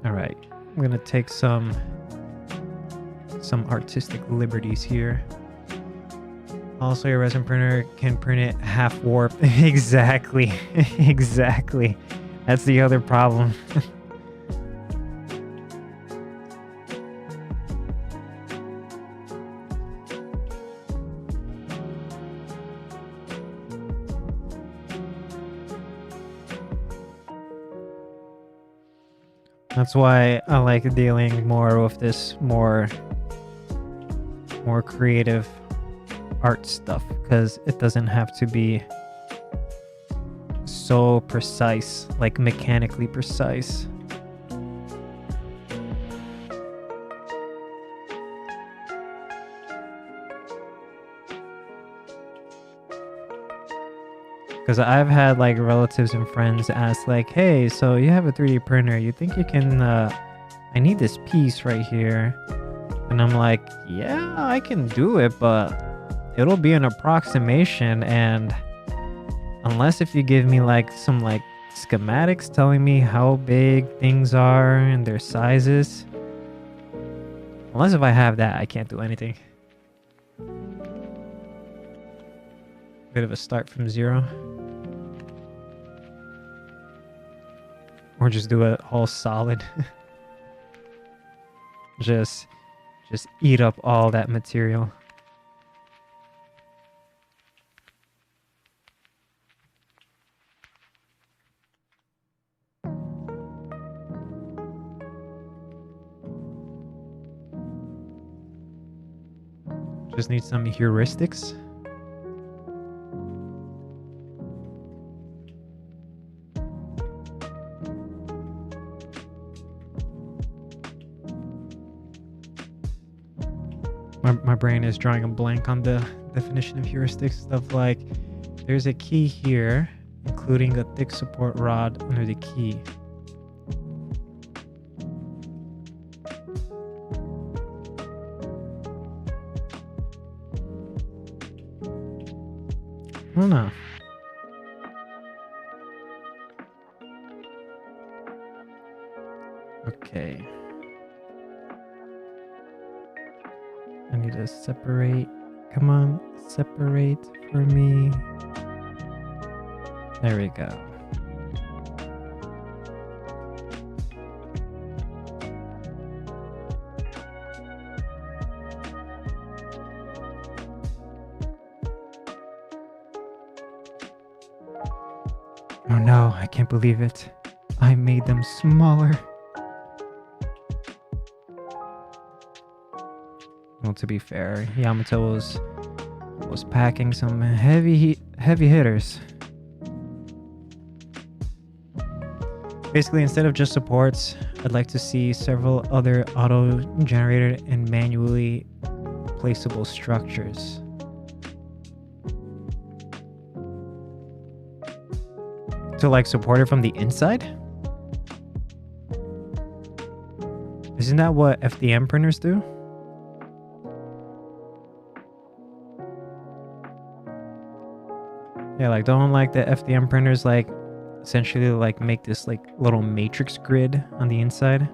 All right, I'm gonna take some artistic liberties here. Also, your resin printer can print it half warp. Exactly. Exactly. That's the other problem. That's why I like dealing more with this more creative art stuff, because it doesn't have to be so precise, like mechanically precise. Because I've had like relatives and friends ask like, hey, so you have a 3D printer, you think you can I need this piece right here. And I'm like, yeah, I can do it, but it'll be an approximation, and unless if you give me like some like schematics telling me how big things are and their sizes, unless if I have that, I can't do anything. Bit of a start from zero. Or just do it all solid. just eat up all that material. Just need some heuristics. My brain is drawing a blank on the definition of heuristics. Stuff like, there's a key here, including a thick support rod under the key. I don't know. Okay. I need to separate. Come on, separate for me. There we go. Oh no, I can't believe it. I made them smaller. Well, to be fair, Yamato was packing some heavy hitters. Basically, instead of just supports, I'd like to see several other auto-generated and manually placeable structures. To like support it from the inside? Isn't that what FDM printers do? Yeah, like don't like the FDM printers like essentially like make this like little matrix grid on the inside.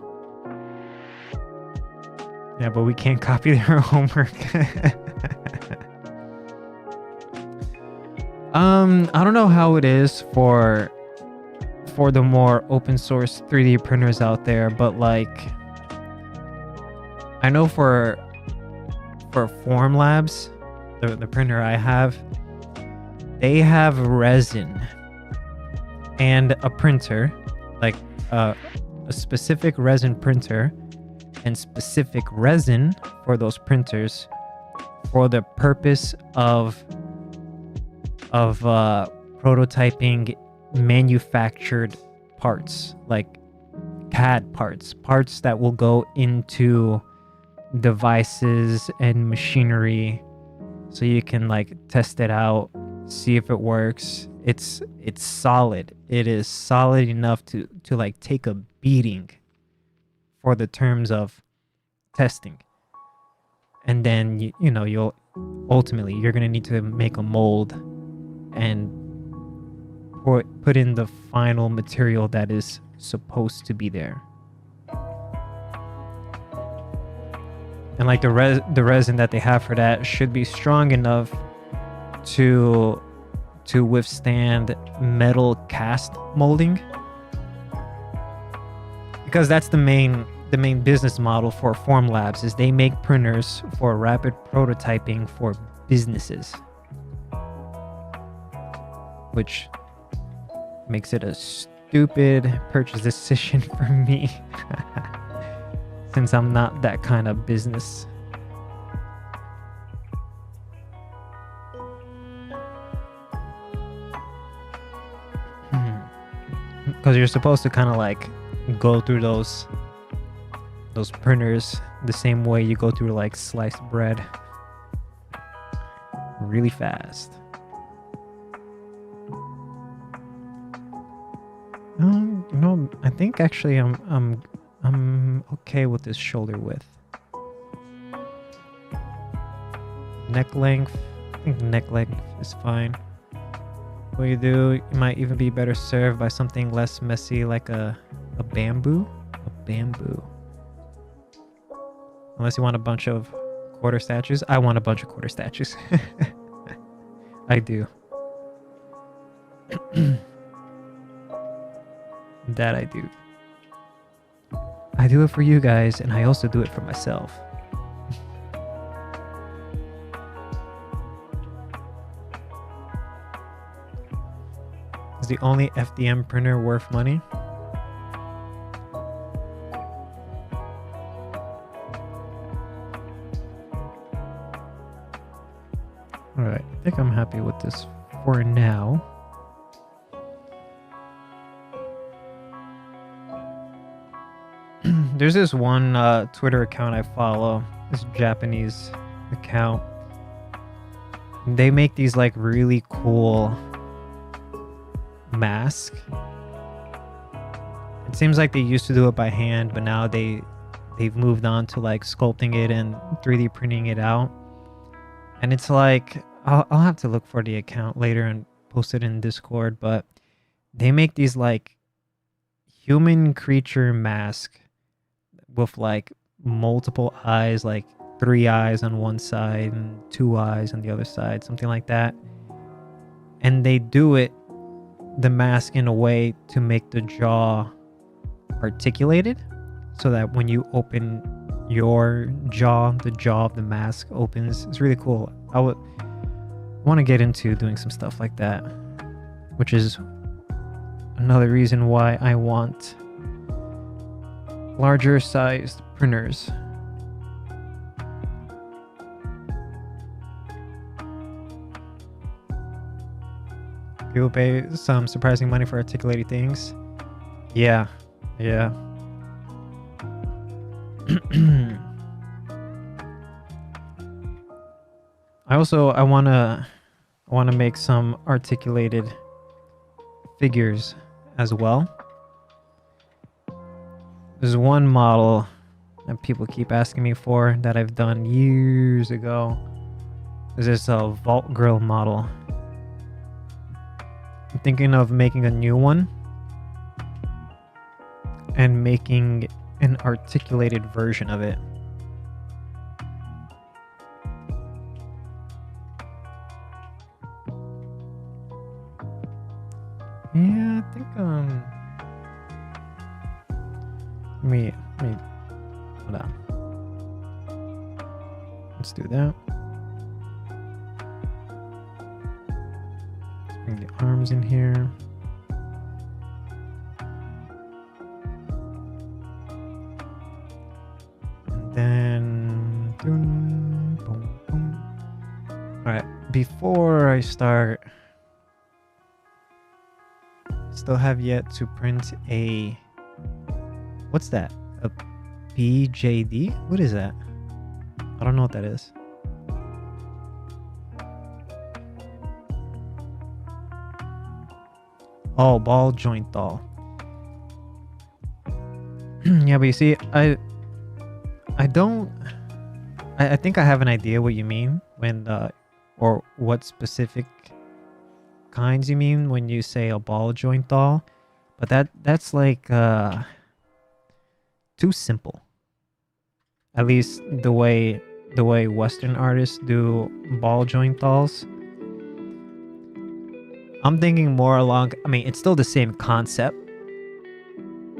Yeah, but we can't copy their homework. I don't know how it is for the more open source 3D printers out there, but like I know for for Formlabs, the printer I have, they have resin and a printer, like a specific resin printer and specific resin for those printers for the purpose of prototyping manufactured parts, like CAD parts that will go into devices and machinery, so you can like test it out, see if it works. It's solid. It is solid enough to like take a beating for the terms of testing. And then you'll ultimately, you're gonna need to make a mold and put in the final material that is supposed to be there. And like the resin that they have for that should be strong enough to withstand metal cast molding, because that's the main business model for Formlabs, is they make printers for rapid prototyping for businesses, which makes it a stupid purchase decision for me since I'm not that kind of business. Because you're supposed to kind of like go through those printers the same way you go through like sliced bread, really fast. I think actually I'm okay with this shoulder width. Neck length, I think neck length is fine. What you do, you might even be better served by something less messy, like a bamboo. Unless you want a bunch of quarter statues. I want a bunch of quarter statues. I do. That I do. I do it for you guys, and I also do it for myself. Is the only FDM printer worth money? Alright, I think I'm happy with this for now. There's this one Twitter account I follow, this Japanese account. They make these like really cool masks. It seems like they used to do it by hand, but now they've moved on to like sculpting it and 3D printing it out. And it's like, I'll have to look for the account later and post it in Discord, but they make these like human creature mask with like multiple eyes, like 3 eyes on one side and 2 eyes on the other side, something like that. And they do the mask in a way to make the jaw articulated, so that when you open your jaw, the jaw of the mask opens. It's really cool. I want to get into doing some stuff like that, which is another reason why I want larger sized printers. People pay some surprising money for articulated things. Yeah. I want to make some articulated figures as well. There's one model that people keep asking me for that I've done years ago. There's this vault grill model. I'm thinking of making a new one and making an articulated version of it. Yeah, I think let me hold on. Let's do that. Let's bring the arms in here. And then boom, boom, boom. All right, before I start, still have yet to print a, what's that? A BJD? What is that? I don't know what that is. Oh, ball joint doll. Yeah, but you see, I think I have an idea what you mean when or what specific kinds you mean when you say a ball joint doll, but that's like too simple. At least the way Western artists do ball joint dolls. I'm thinking more along, I mean, it's still the same concept,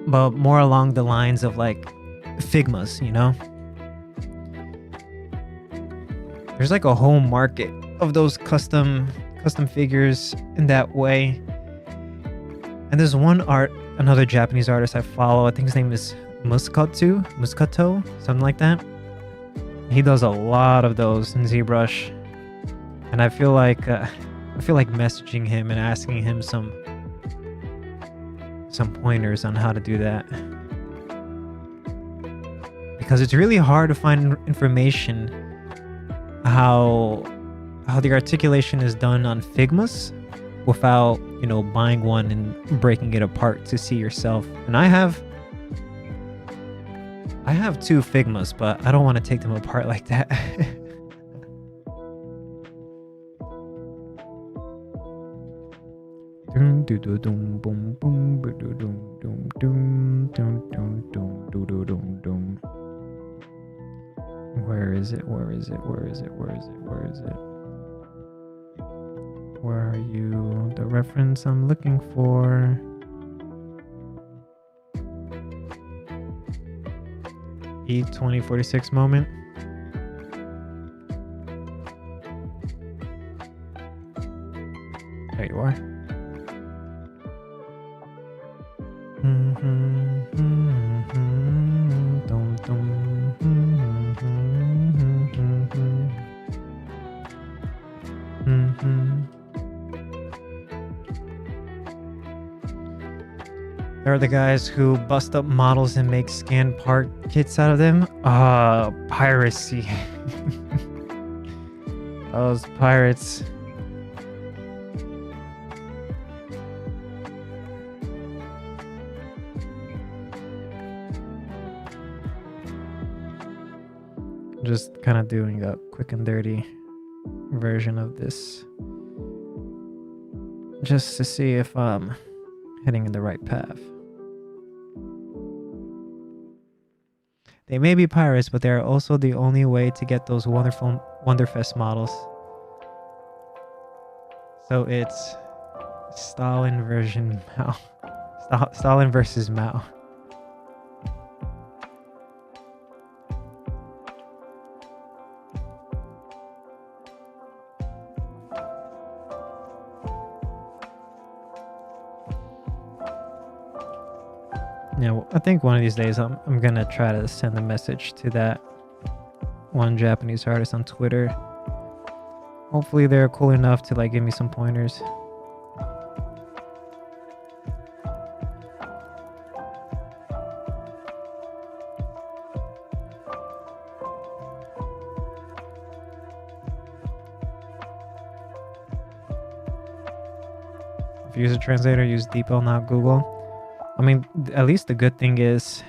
but more along the lines of like Figmas, you know? There's like a whole market of those custom figures in that way. And there's another Japanese artist I follow. I think his name is Muscato, something like that. He does a lot of those in ZBrush, and I feel like messaging him and asking him some pointers on how to do that, because it's really hard to find information how the articulation is done on Figmas without, you know, buying one and breaking it apart to see yourself. And I have 2 Figmas, but I don't want to take them apart like that. Where is it? Where is it? Where is it? Where is it? Where is it? Where are you? The reference I'm looking for. E2046 moment. There you are. There are the guys who bust up models and make scan part kits out of them. Piracy. Those pirates. Just kind of doing a quick and dirty version of this, just to see if I'm heading in the right path. They may be pirates, but they are also the only way to get those wonderful Wonderfest models. So it's Stalin version Mao. Stalin versus Mao. Yeah, I think one of these days I'm gonna try to send a message to that one Japanese artist on Twitter. Hopefully they're cool enough to like give me some pointers. If you use a translator, use DeepL, not Google. I mean, at least the good thing is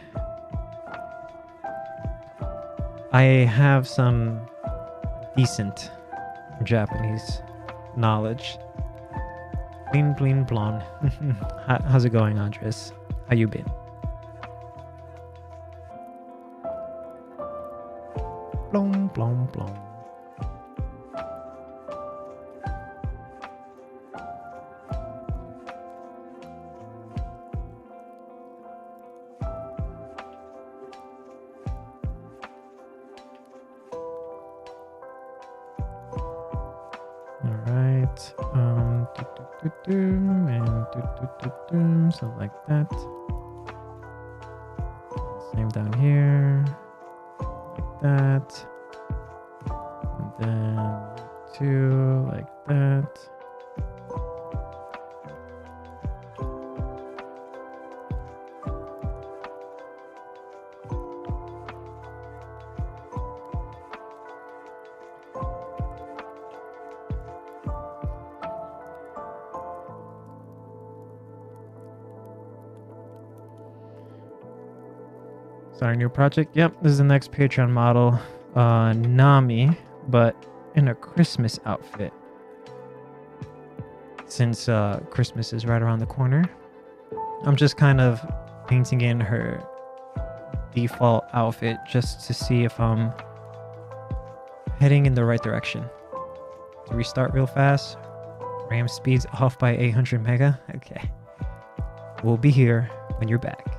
I have some decent Japanese knowledge. Bling bling blonde. How's it going, Andres? How you been? Blom blom blom. that. And so like that. Same down here. Like that. And then 2 like that. Starting a new project. Yep, this is the next Patreon model. Nami, but in a Christmas outfit. Since Christmas is right around the corner, I'm just kind of painting in her default outfit just to see if I'm heading in the right direction. To restart real fast. RAM speed's off by 800 mega. Okay. We'll be here when you're back.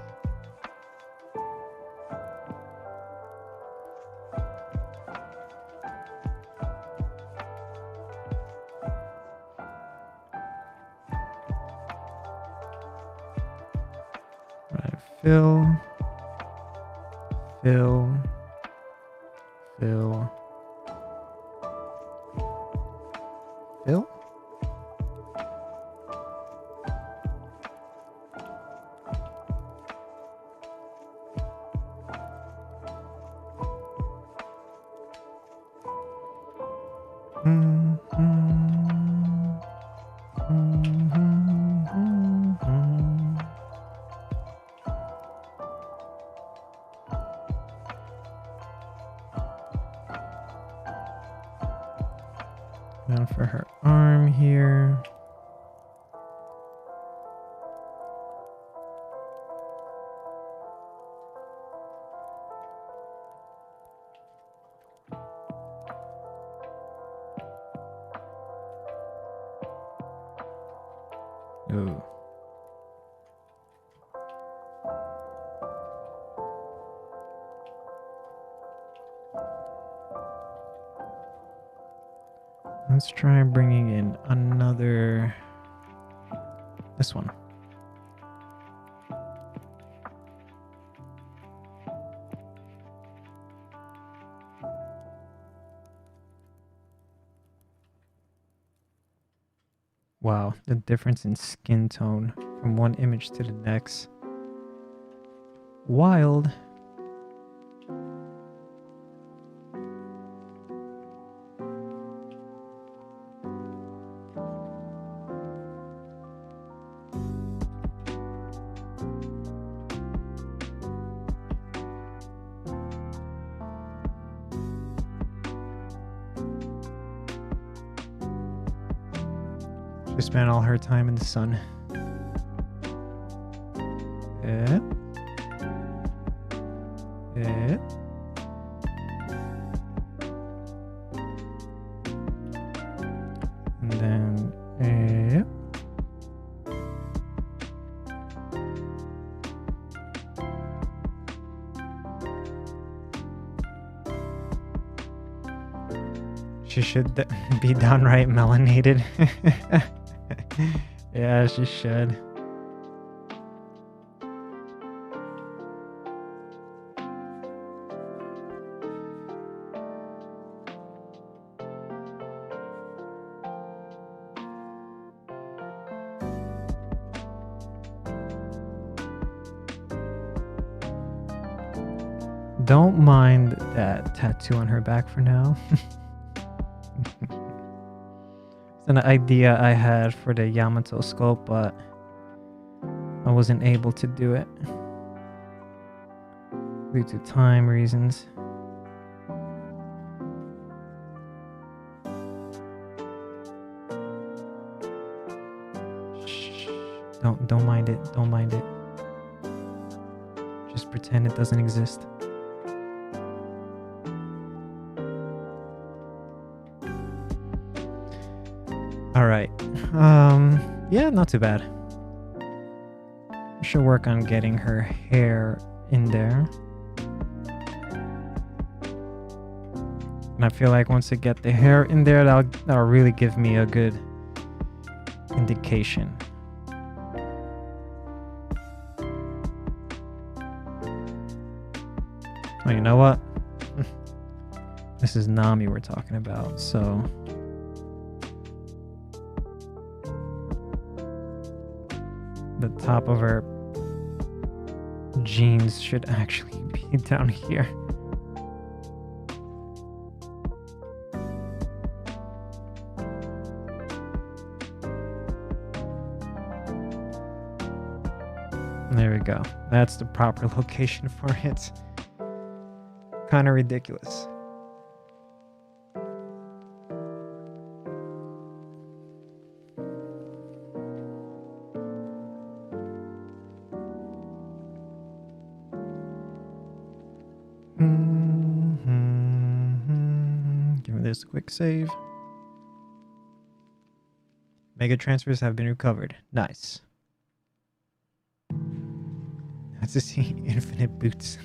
Fill, fill, fill, fill. Now for her arm here. Ooh. Let's try bringing in another, this one. Wow, the difference in skin tone from one image to the next. Wild. She spent all her time in the sun. Yeah. Yeah. And then, yeah. She should be downright melanated. Yeah, she should. Don't mind that tattoo on her back for now. It's an idea I had for the Yamato sculpt, but I wasn't able to do it due to time reasons. Shh. Don't mind it. Don't mind it. Just pretend it doesn't exist. All right. Yeah, not too bad. She'll work on getting her hair in there. And I feel like once I get the hair in there, that'll really give me a good indication. Oh, you know what? This is Nami we're talking about, so the top of her jeans should actually be down here. There we go. That's the proper location for it. Kind of ridiculous. Give me this quick save. Mega transfers have been recovered. Nice. That's to see infinite boots.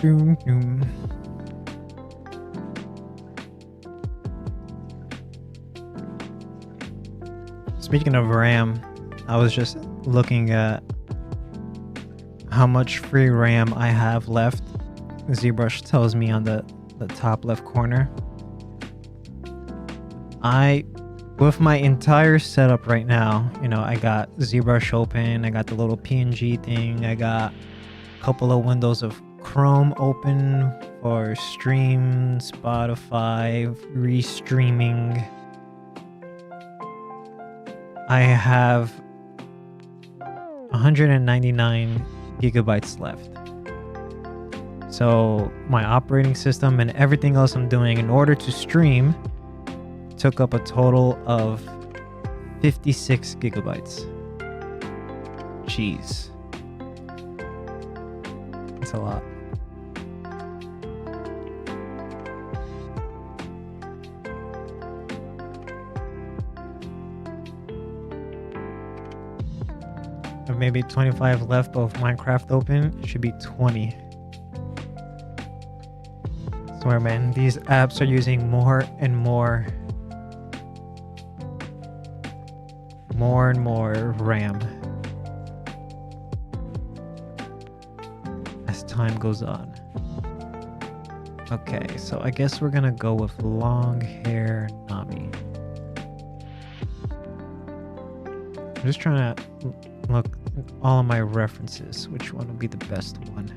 Doom, doom. Speaking of RAM, I was just looking at how much free RAM I have left. ZBrush tells me on the top left corner. With my entire setup right now, you know, I got ZBrush open, I got the little PNG thing, I got a couple of windows of Chrome open for stream, Spotify, restreaming. I have 199 gigabytes left. So my operating system and everything else I'm doing in order to stream took up a total of 56 gigabytes. Jeez. That's a lot. Maybe 25 left, but with Minecraft open, it should be 20. I swear, man, these apps are using more and more and more RAM as time goes on. Okay, so I guess we're gonna go with long hair Nami. I'm just trying to look at all of my references, which one would be the best one.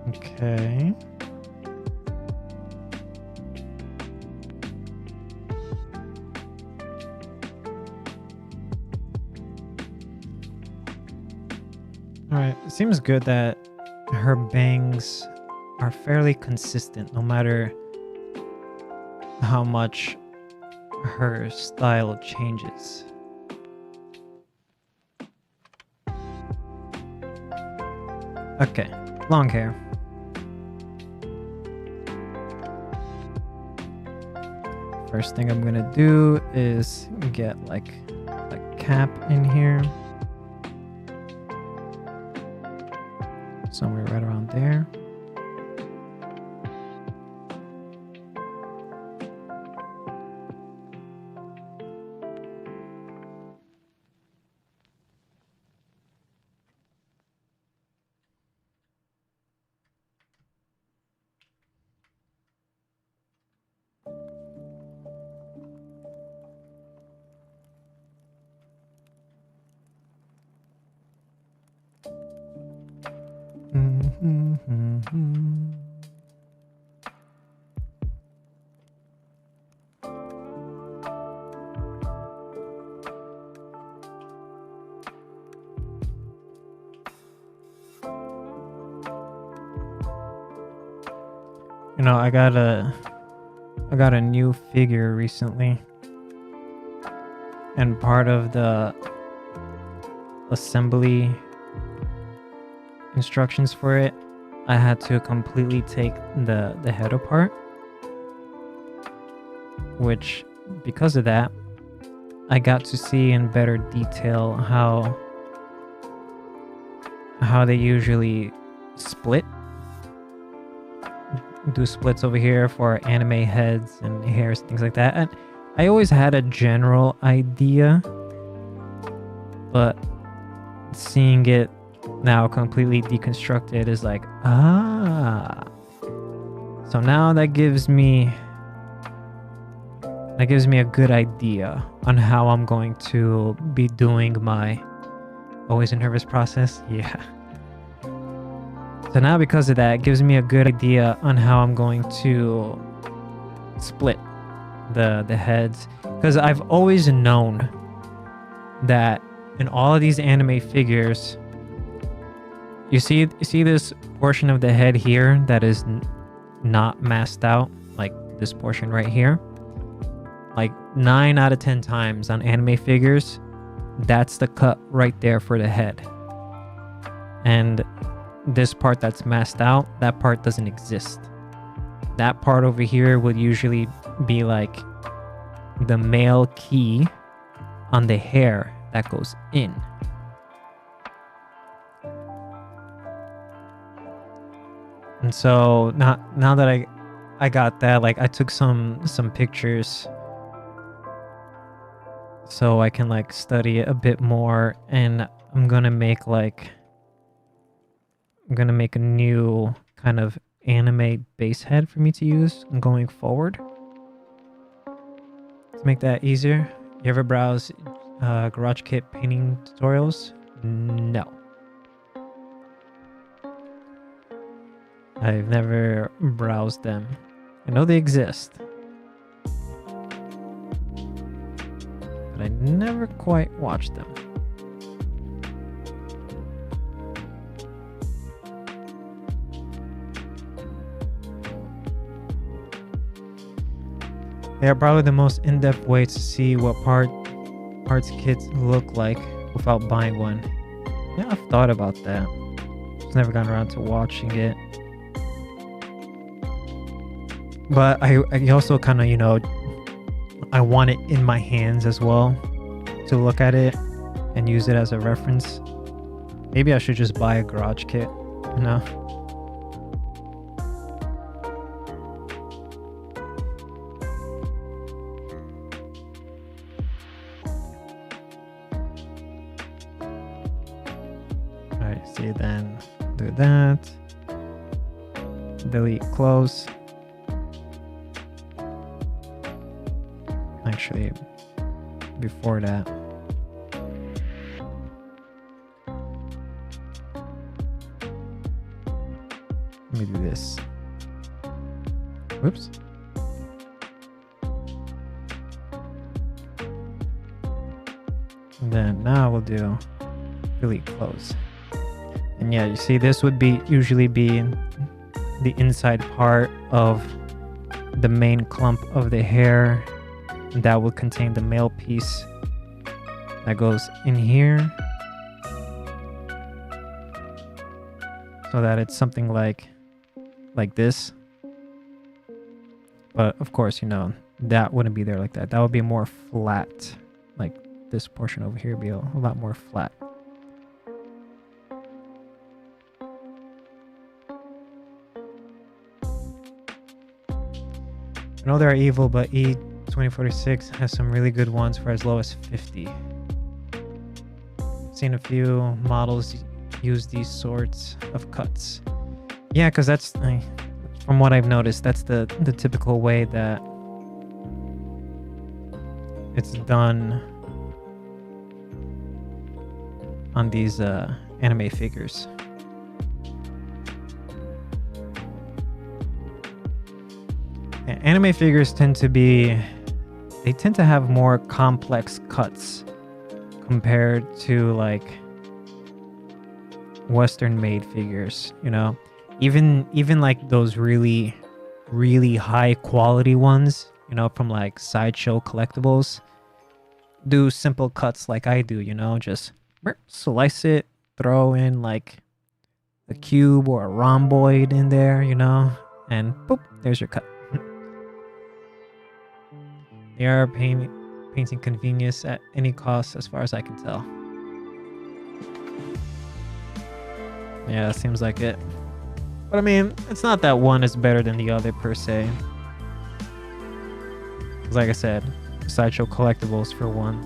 Okay. Alright, it seems good that her bangs are fairly consistent no matter how much her style changes. Okay, long hair. First thing I'm gonna do is get like a cap in here. Somewhere right around there. You know, I got a new figure recently, and part of the assembly instructions for it, I had to completely take the head apart, which because of that, I got to see in better detail how they usually split. Do splits over here for anime heads and hairs, things like that. And I always had a general idea, but seeing it now completely deconstructed is like, so now that gives me a good idea on how I'm going to be doing my always a nervous process. Yeah. So now because of that, it gives me a good idea on how I'm going to split the heads, because I've always known that in all of these anime figures, you see this portion of the head here that is not masked out, like this portion right here. Like 9 out of 10 times on anime figures, that's the cut right there for the head. And this part that's masked out, that part doesn't exist. That part over here would usually be like the male key on the hair that goes in. And so now that I got that, like I took some pictures so I can like study it a bit more, and I'm gonna make a new kind of anime base head for me to use going forward. To make that easier, you ever browse Garage Kit painting tutorials? No. I've never browsed them. I know they exist, but I never quite watched them. They are probably the most in-depth way to see what parts kits look like without buying one. Yeah, I've thought about that. Just never gotten around to watching it. But I also kind of, you know, I want it in my hands as well to look at it and use it as a reference. Maybe I should just buy a garage kit, you know? Alright, see, then do that. Delete close. Actually, before that, let me do this. Whoops. And then now we'll do delete close. And yeah, you see this would usually be the inside part of the main clump of the hair. That will contain the male piece that goes in here, so that it's something like this. But of course, you know, that wouldn't be there like that. That would be more flat. Like this portion over here would be a lot more flat. I know they're evil, but 2046 has some really good ones for as low as 50. I've seen a few models use these sorts of cuts. Yeah, because that's, from what I've noticed, that's the typical way that it's done on these anime figures. Anime figures tend to have more complex cuts compared to like Western made figures, you know. Even like those really really high quality ones, you know, from like Sideshow Collectibles, do simple cuts like I do, you know, just slice it, throw in like a cube or a rhomboid in there, you know, and boop, there's your cut. They are painting convenience at any cost as far as I can tell. Yeah, seems like it. But I mean, it's not that one is better than the other per se. Like I said, Sideshow Collectibles for one.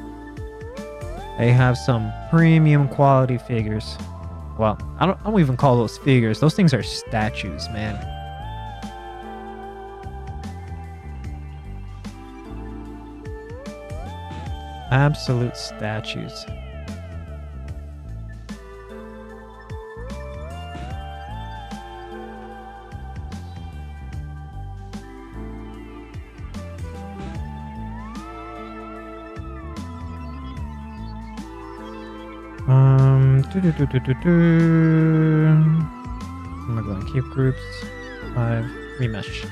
They have some premium quality figures. Well, I don't even call those figures. Those things are statues, man. Absolute statues. I'm going to keep groups. 5 remesh.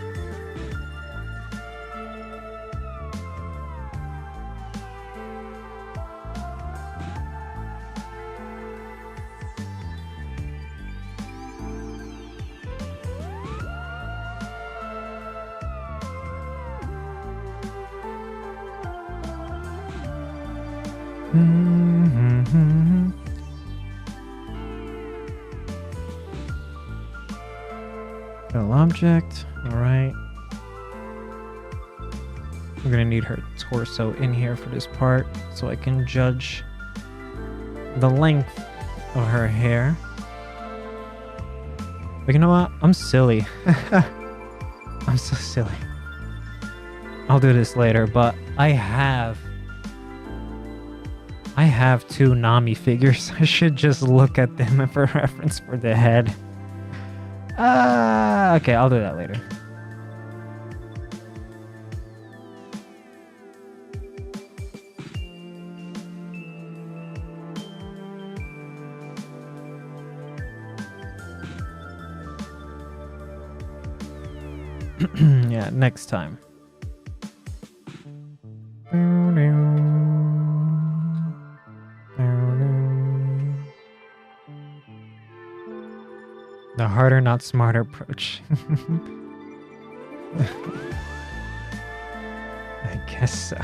Object. All right. We're gonna need her torso in here for this part so I can judge the length of her hair. But you know what? I'm silly. I'm so silly. I'll do this later, but I have 2 Nami figures. I should just look at them for reference for the head. Okay, I'll do that later. Yeah, next time. The harder, not smarter approach. I guess so.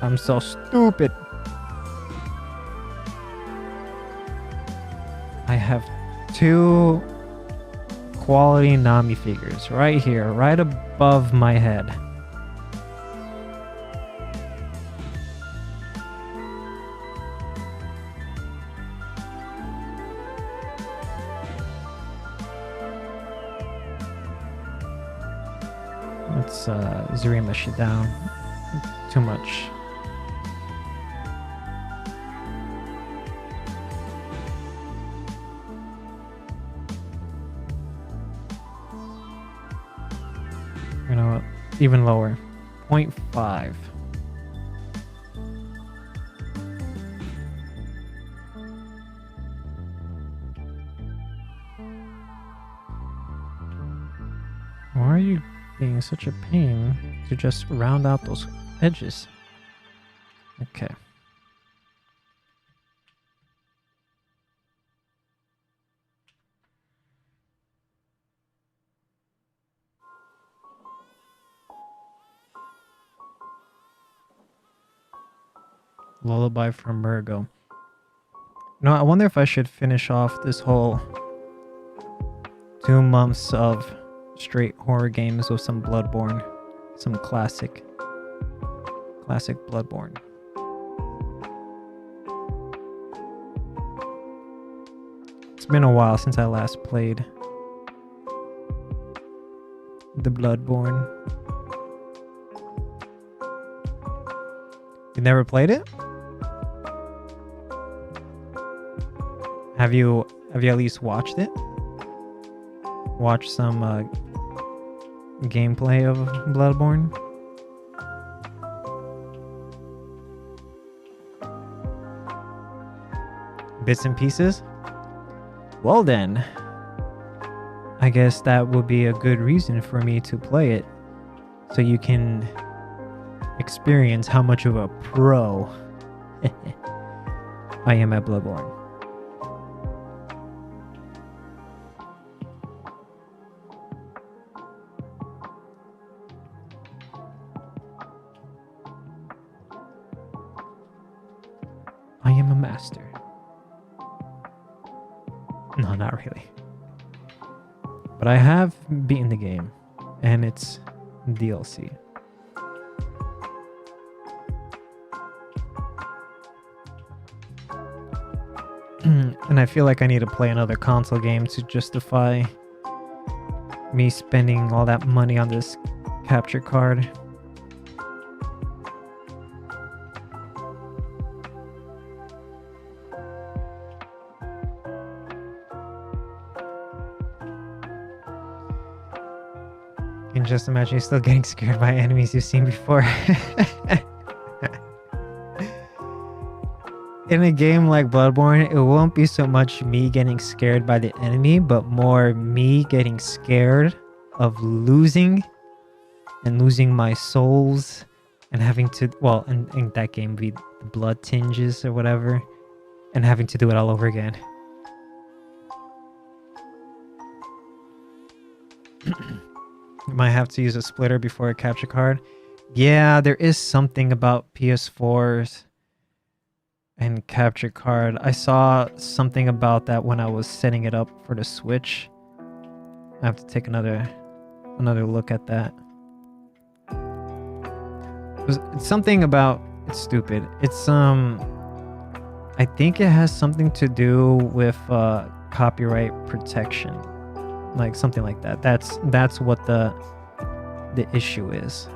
I'm so stupid. I have 2 quality Nami figures right here, right above my head. Let's Zurimesh it down. Too much. You know what? Even lower. 0.5. Why are you being such a pain to just round out those edges? Okay. Lullaby from Virgo. No, I wonder if I should finish off this whole 2 months of straight horror games with some Bloodborne. Some classic Bloodborne. It's been a while since I last played the Bloodborne. You never played it? Have you at least watched it? Watched some gameplay of Bloodborne? Bits and pieces? Well then, I guess that would be a good reason for me to play it, so you can experience how much of a pro I am at Bloodborne. I am a master. No, not really. But I have beaten the game, and it's DLC. And I feel like I need to play another console game to justify me spending all that money on this capture card. You can just imagine you're still getting scared by enemies you've seen before. In a game like Bloodborne, it won't be so much me getting scared by the enemy, but more me getting scared of losing and losing my souls and having to, well, in that game be the blood tinges or whatever, and having to do it all over again. You might have to use a splitter before a capture card. Yeah, there is something about PS4s and capture card. I saw something about that when I was setting it up for the Switch. I have to take another look at that. It's something about, it's stupid. It's I think it has something to do with copyright protection, like something like that. That's what the issue is.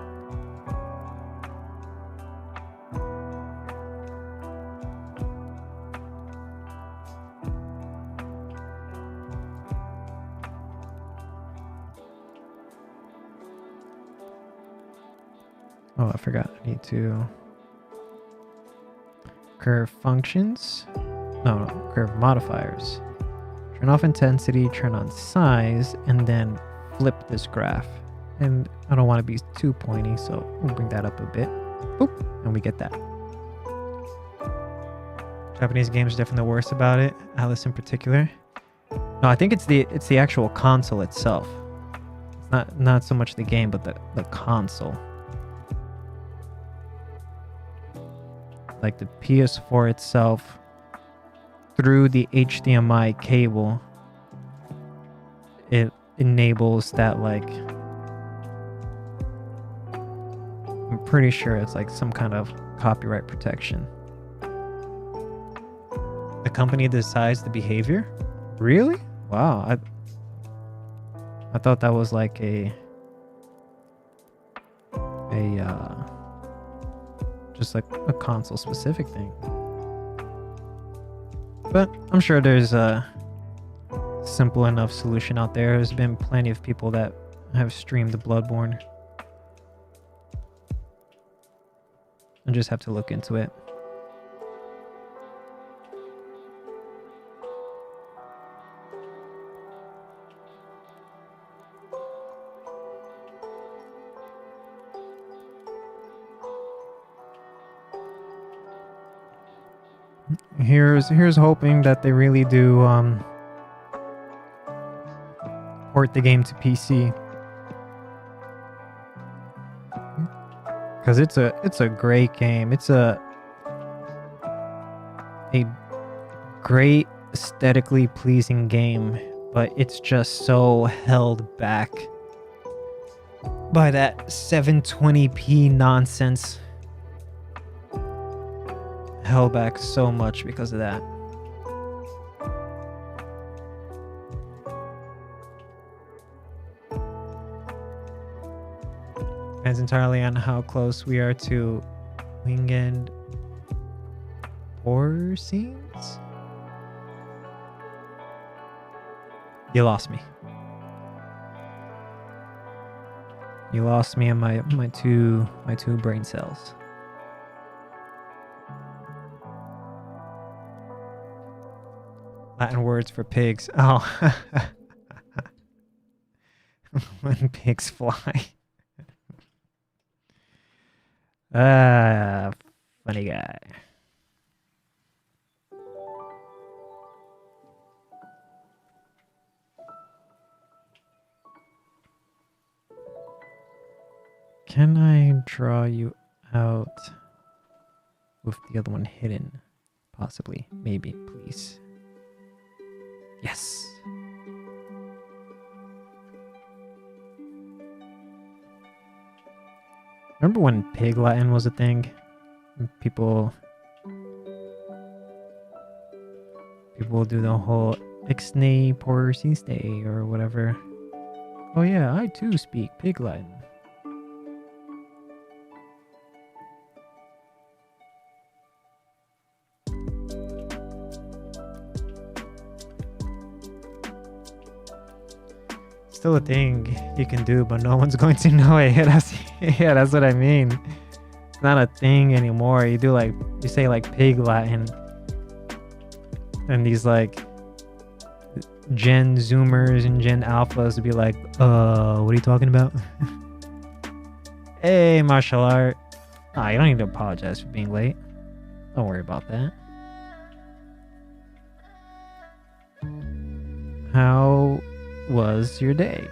Oh, I forgot. I need to curve functions. No, curve modifiers. Turn off intensity, turn on size, and then flip this graph. And I don't want to be too pointy, so we'll bring that up a bit. Boop, and we get that. Japanese games are definitely the worst about it. Alice in particular. No, I think it's the actual console itself. It's not so much the game, but the console. Like the PS4 itself, through the HDMI cable, it enables that, like, I'm pretty sure it's like some kind of copyright protection. The company decides the behavior? Really? Wow. I thought that was like just like a console specific thing. But I'm sure there's a simple enough solution out there. There's been plenty of people that have streamed the Bloodborne. I just have to look into it. Here's hoping that they really do port the game to PC, because it's a great game. It's a great aesthetically pleasing game, but it's just so held back by that 720p nonsense. Held back so much because of that. Depends entirely on how close we are to winged horror scenes. You lost me. You lost me and my two brain cells. Latin words for pigs. Oh. When pigs fly. Ah, funny guy. Can I draw you out with the other one hidden? Possibly. Maybe. Please. Yes. Remember when Pig Latin was a thing? People do the whole Ixnay por Siste or whatever. Oh yeah, I too speak Pig Latin. Still a thing you can do, but no one's going to know it. Yeah, that's what I mean. It's not a thing anymore. You say like Pig Latin, and these like Gen Zoomers and Gen Alphas would be like, what are you talking about? Hey, martial art. Ah, you don't need to apologize for being late. Don't worry about that. How was your day?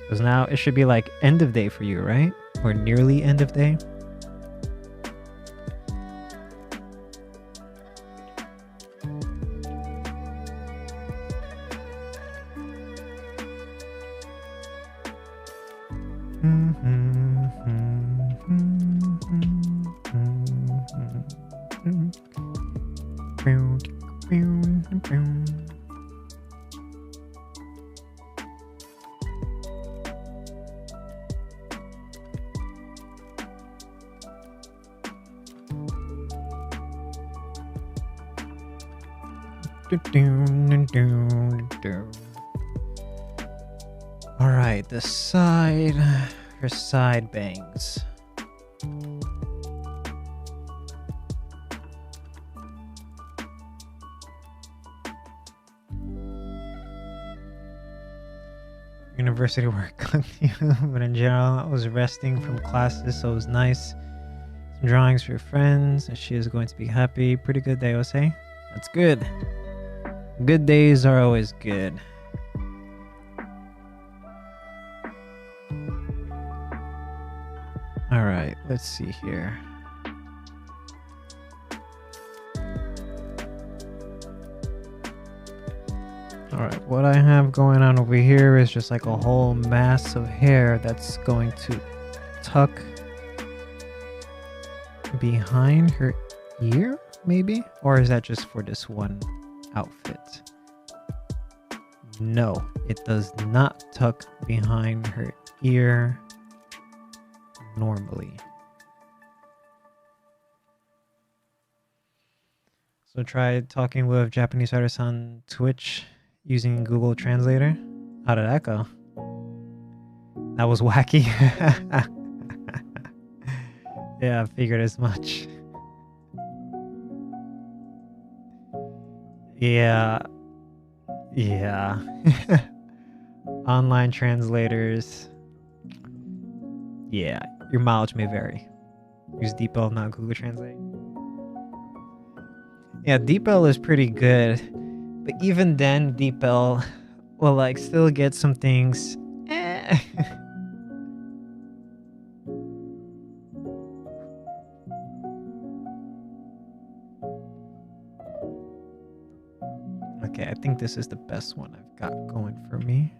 Because now it should be like end of day for you, right? Or nearly end of day. All right, the side bangs. University work, but in general, I was resting from classes, so it was nice. Some drawings for your friends. She is going to be happy. Pretty good day, Jose. That's good. Good days are always good. All right, let's see here. All right, what I have going on over here is just like a whole mass of hair that's going to tuck behind her ear, maybe? Or is that just for this one outfit? No, it does not tuck behind her ear normally. So try talking with Japanese artists on Twitch using Google Translator. How did that go? That was wacky. Yeah, I figured as much. Yeah. Online translators. Yeah, your mileage may vary. Use DeepL, not Google Translate. Yeah, DeepL is pretty good, but even then, DeepL will like still get some things. Okay, I think this is the best one I've got going for me.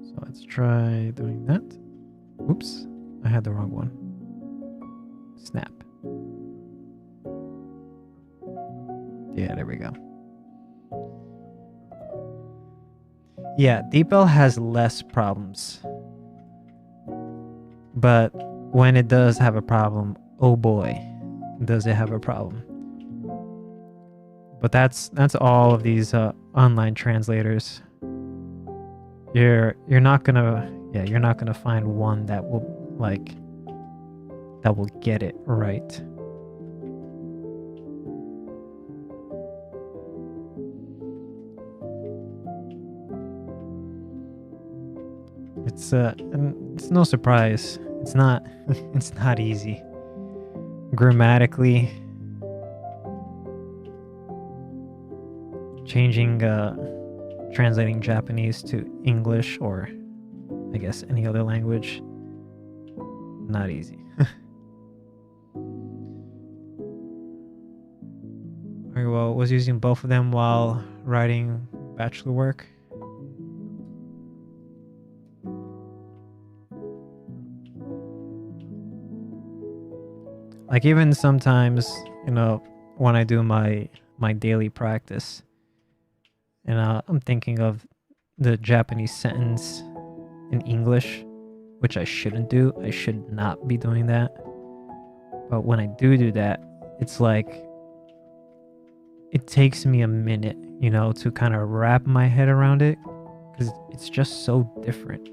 So let's try doing that. Oops, I had the wrong one. Snap. Yeah, there we go. Yeah, DeepL has less problems. But when it does have a problem, oh boy, does it have a problem. But that's all of these online translators. You're not gonna find one that will get it right. it's no surprise. It's not it's not easy. Grammatically, changing translating Japanese to English, or I guess any other language, not easy. Very well, was using both of them while writing bachelor work. Like even sometimes, when I do my daily practice, and I'm thinking of the Japanese sentence in English, which I shouldn't do. I should not be doing that. But when I do that, it's like it takes me a minute, to kind of wrap my head around it, because it's just so different.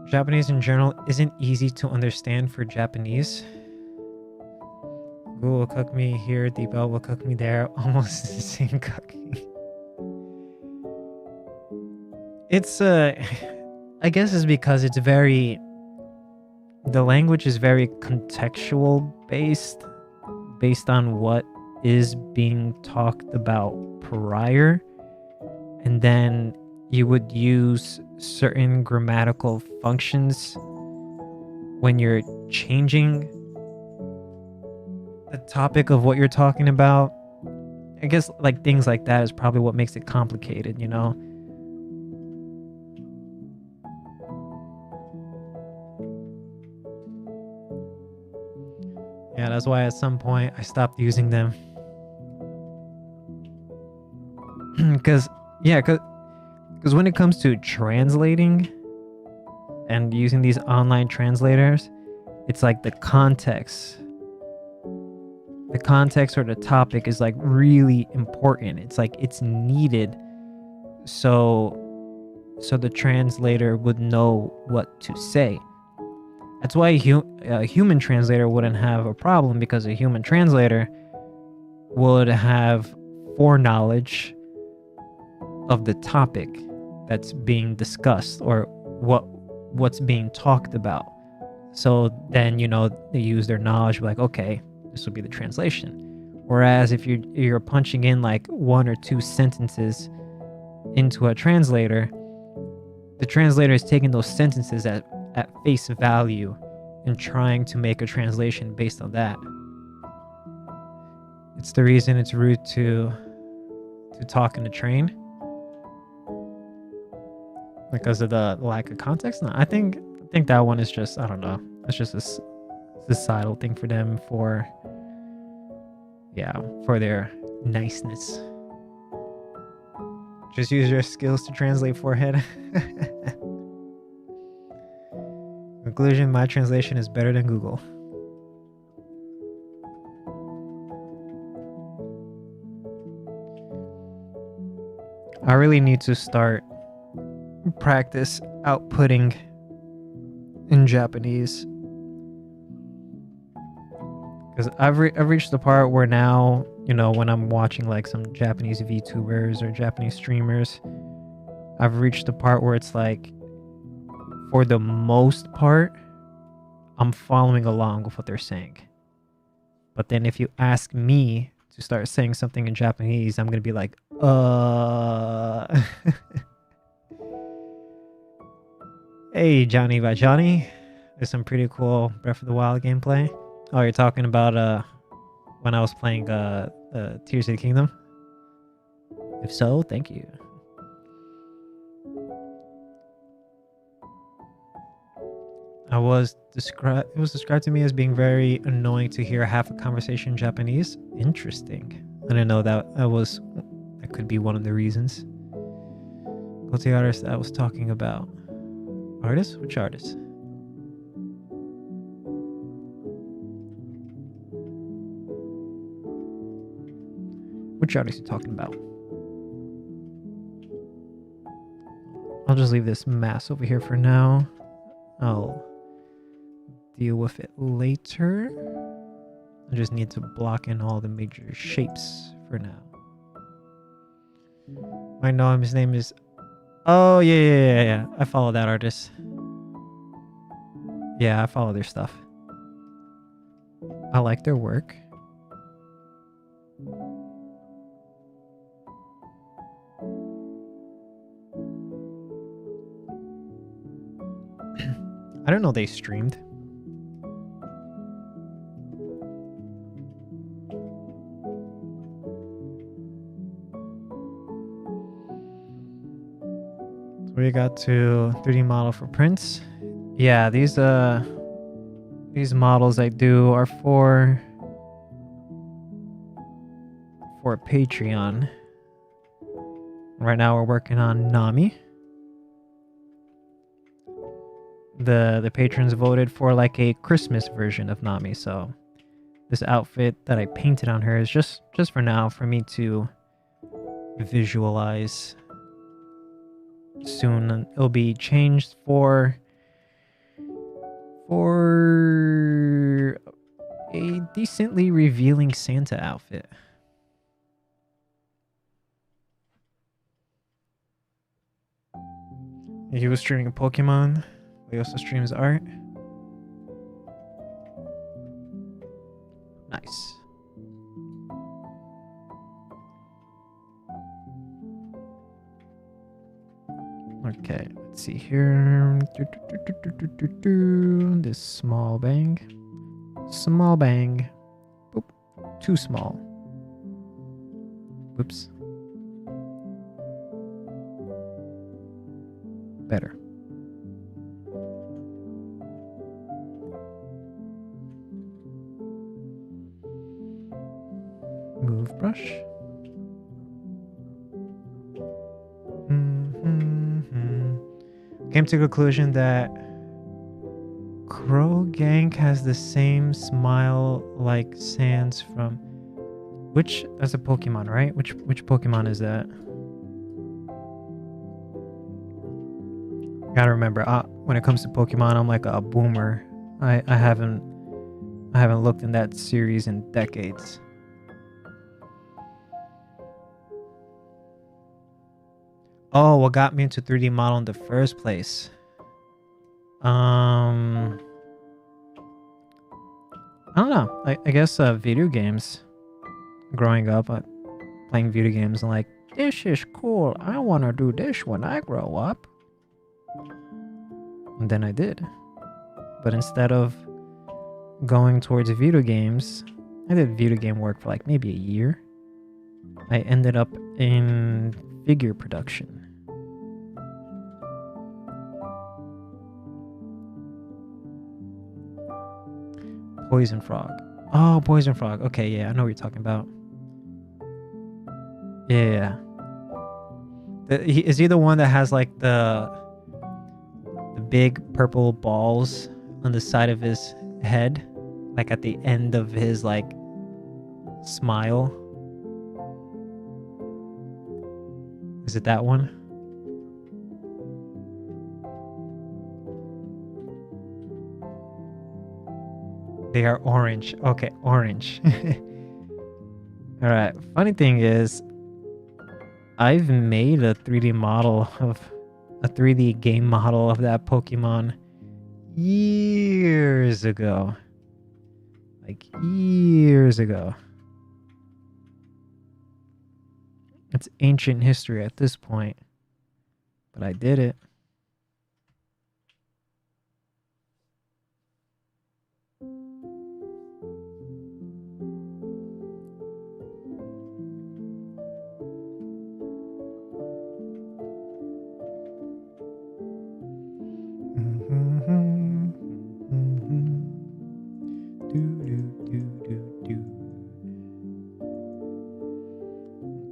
Japanese in general isn't easy to understand for Japanese. Google will cook me here, Deepel will cook me there, almost the same cooking. It's I guess it's because it's the language is very contextual based on what is being talked about prior, and then you would use certain grammatical functions when you're changing the topic of what you're talking about. I guess like things like that is probably what makes it complicated, Yeah, that's why at some point I stopped using them. Because when it comes to translating and using these online translators, it's like the context or the topic is like really important. It's like it's needed so the translator would know what to say. That's why a human translator wouldn't have a problem, because a human translator would have foreknowledge of the topic that's being discussed or what's being talked about. So then, they use their knowledge, like, okay, this will be the translation. Whereas if you're punching in like one or two sentences into a translator, the translator is taking those sentences at face value and trying to make a translation based on that. It's the reason it's rude to talk in a train, because of the lack of context. No, I think that one is just, I don't know, it's just a societal thing for them, for their niceness. Just use your skills to translate, forehead. Conclusion, my translation is better than Google. I really need to start practice outputting in Japanese, because I've reached the part where now, when I'm watching like some Japanese VTubers or Japanese streamers, I've reached the part where it's like, for the most part, I'm following along with what they're saying. But then if you ask me to start saying something in Japanese, I'm gonna be like, Hey, Johnny by Johnny. There's some pretty cool Breath of the Wild gameplay. Oh, you're talking about when I was playing Tears of the Kingdom? If so, thank you. It was described to me as being very annoying to hear half a conversation in Japanese. Interesting. I didn't know that could be one of the reasons. What's the artist I was talking about? Artist? Which artist? Which artist are you talking about? I'll just leave this mass over here for now. I'll deal with it later. I just need to block in all the major shapes for now. I know his name is... Oh, yeah. I follow that artist. Yeah, I follow their stuff. I like their work. I don't know they streamed. So we got to 3D model for prints. Yeah, these models I do are for Patreon. Right now we're working on Nami. The patrons voted for like a Christmas version of Nami, so this outfit that I painted on her is just for now for me to visualize. Soon it'll be changed for a decently revealing Santa outfit. He was streaming Pokemon. He also streams art. Nice. Okay, let's see here. This small bang. Small bang. Boop. Too small. Whoops. Better. Move brush. Came to the conclusion that Crow Gang has the same smile like Sans from which? That's a Pokemon, right? Which Pokemon is that? Gotta remember, when it comes to Pokemon, I'm like a boomer. I haven't looked in that series in decades. Oh, what got me into 3D model in the first place? I don't know. I guess video games. Growing up, playing video games and like, this is cool. I want to do this when I grow up. And then I did. But instead of going towards video games, I did video game work for like maybe a year. I ended up in figure production. Poison Frog. Oh, Poison Frog. Okay, yeah, I know what you're talking about. Yeah. Is he the one that has like the big purple balls on the side of his head? Like at the end of his like smile? Is it that one? They are orange. Okay, orange. All right. Funny thing is, I've made a 3D model of a 3D game model of that Pokemon years ago. Like years ago. It's ancient history at this point. But I did it.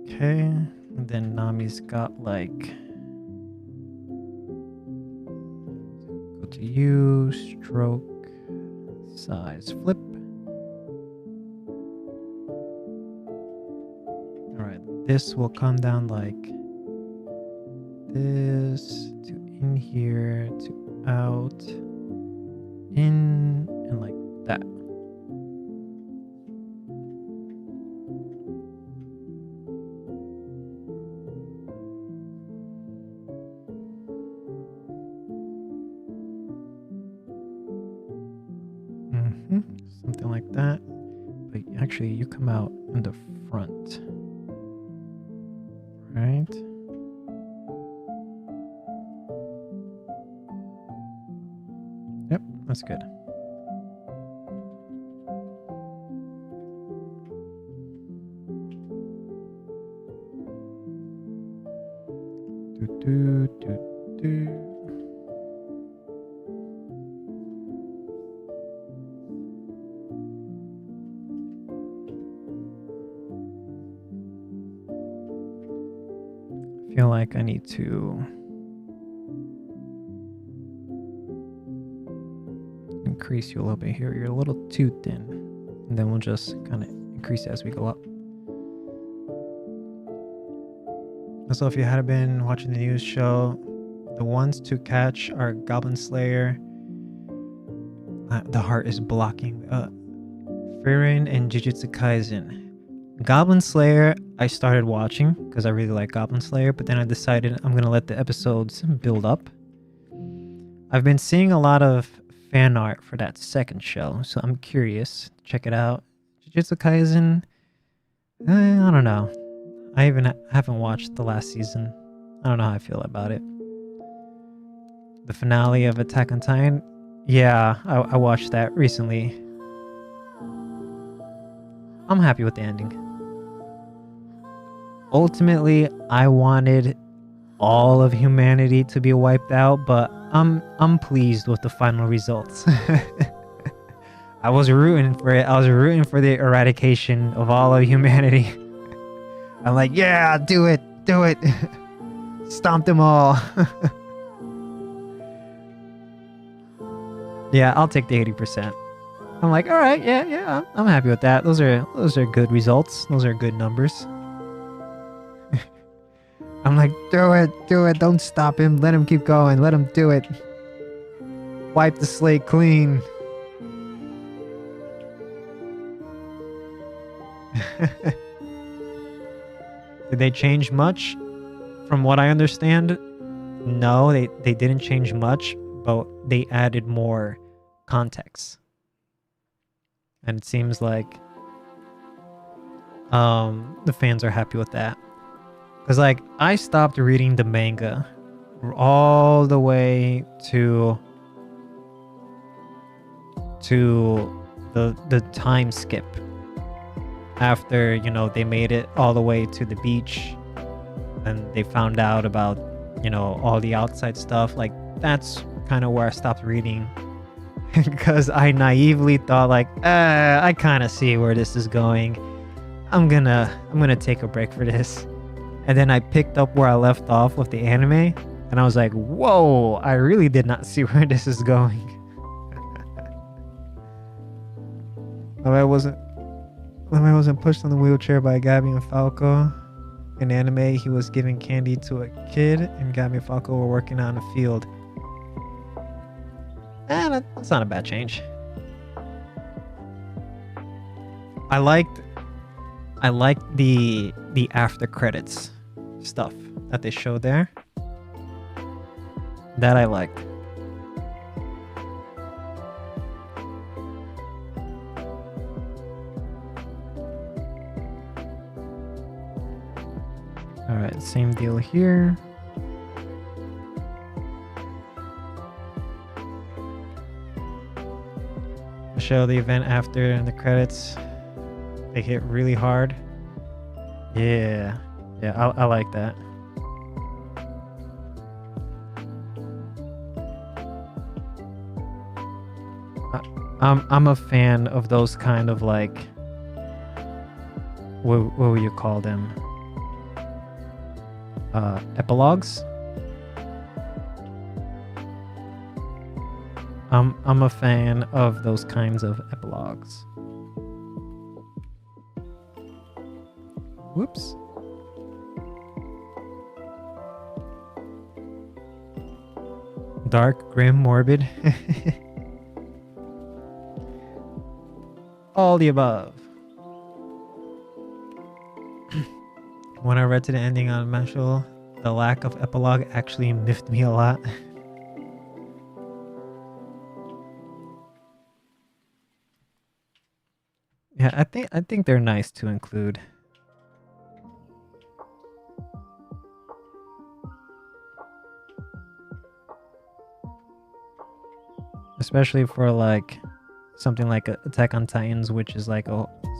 Okay, and then Nami's got like, go to you, stroke, size, flip. All right, this will come down like this to in here to out, in, and like that. that. But actually, you come out in the front. Right? Yep, that's good. Do, do, do. I feel like I need to increase you a little bit here. You're a little too thin. And then we'll just kind of increase it as we go up. So if you had been watching the news show, the ones to catch are Goblin Slayer. The heart is blocking. Frieren and Jujutsu Kaisen. Goblin Slayer, I started watching because I really like Goblin Slayer, but then I decided I'm going to let the episodes build up. I've been seeing a lot of fan art for that second show, so I'm curious. Check it out. Jujutsu Kaisen, I don't know. I haven't watched the last season. I don't know how I feel about it. The finale of Attack on Titan, yeah, I watched that recently. I'm happy with the ending. Ultimately, I wanted all of humanity to be wiped out, but I'm pleased with the final results. I was rooting for it. I was rooting for the eradication of all of humanity. I'm like, yeah, do it. Stomp them all. Yeah, I'll take the 80%. I'm like, all right, yeah, I'm happy with that. Those are good results. Those are good numbers. I'm like, do it. Don't stop him. Let him keep going. Let him do it. Wipe the slate clean. Did they change much? From what I understand, no, they didn't change much, but they added more context. And it seems like the fans are happy with that. Because, like, I stopped reading the manga all the way to the time skip. After, you know, they made it all the way to the beach and they found out about, you know, all the outside stuff. Like, that's kind of where I stopped reading. Because I naively thought, like, I kind of see where this is going. I'm gonna take a break for this. And then I picked up where I left off with the anime, and I was like, whoa, I really did not see where this is going. I wasn't pushed on the wheelchair by Gabby and Falco. In anime, he was giving candy to a kid, and Gabby and Falco were working out in a field. That's not a bad change. I liked the after credits stuff that they showed there. That I liked. All right, same deal here. Show the event after and the credits. They hit really hard. Yeah, I like that. I'm a fan of those kind of, like, what would you call them? Epilogues. I'm a fan of those kinds of epilogues. Whoops. Dark, grim, morbid. All the above. When I read to the ending on Mashal, the lack of epilogue actually miffed me a lot. Yeah, I think they're nice to include. Especially for like something like Attack on Titans, which is like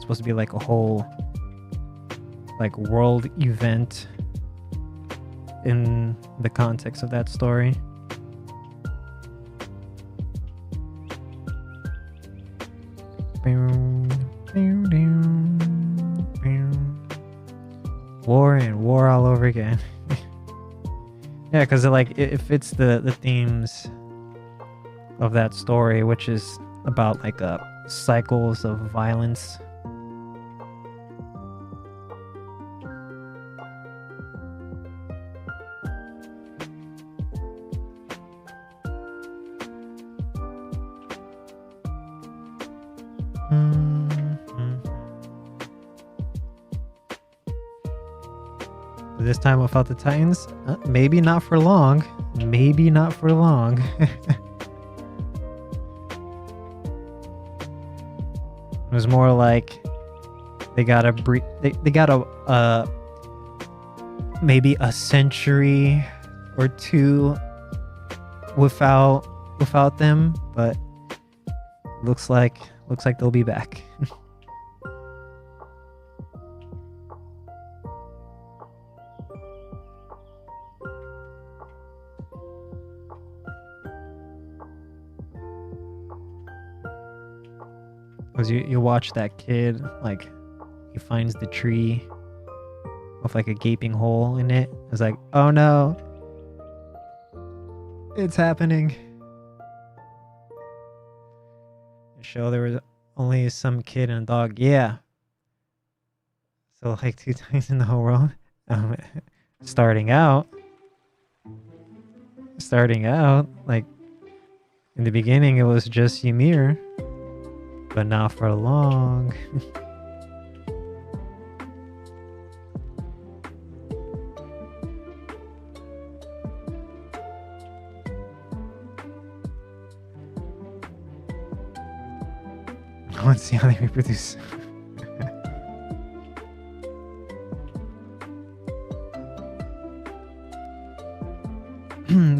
supposed to be like a whole like world event in the context of that story. War and war all over again. Yeah, because it fits the themes of that story, which is about like cycles of violence. This time without the Titans? Maybe not for long. Maybe not for long. It was more like they got a maybe a century or two without them, but looks like they'll be back. Because you watch that kid, like, he finds the tree with like a gaping hole in it. It's like, oh no, it's happening. The show there was only some kid and a dog. Yeah. So like 2 times in the whole world. Starting out, like in the beginning it was just Ymir. But not for long. Let's see how they reproduce.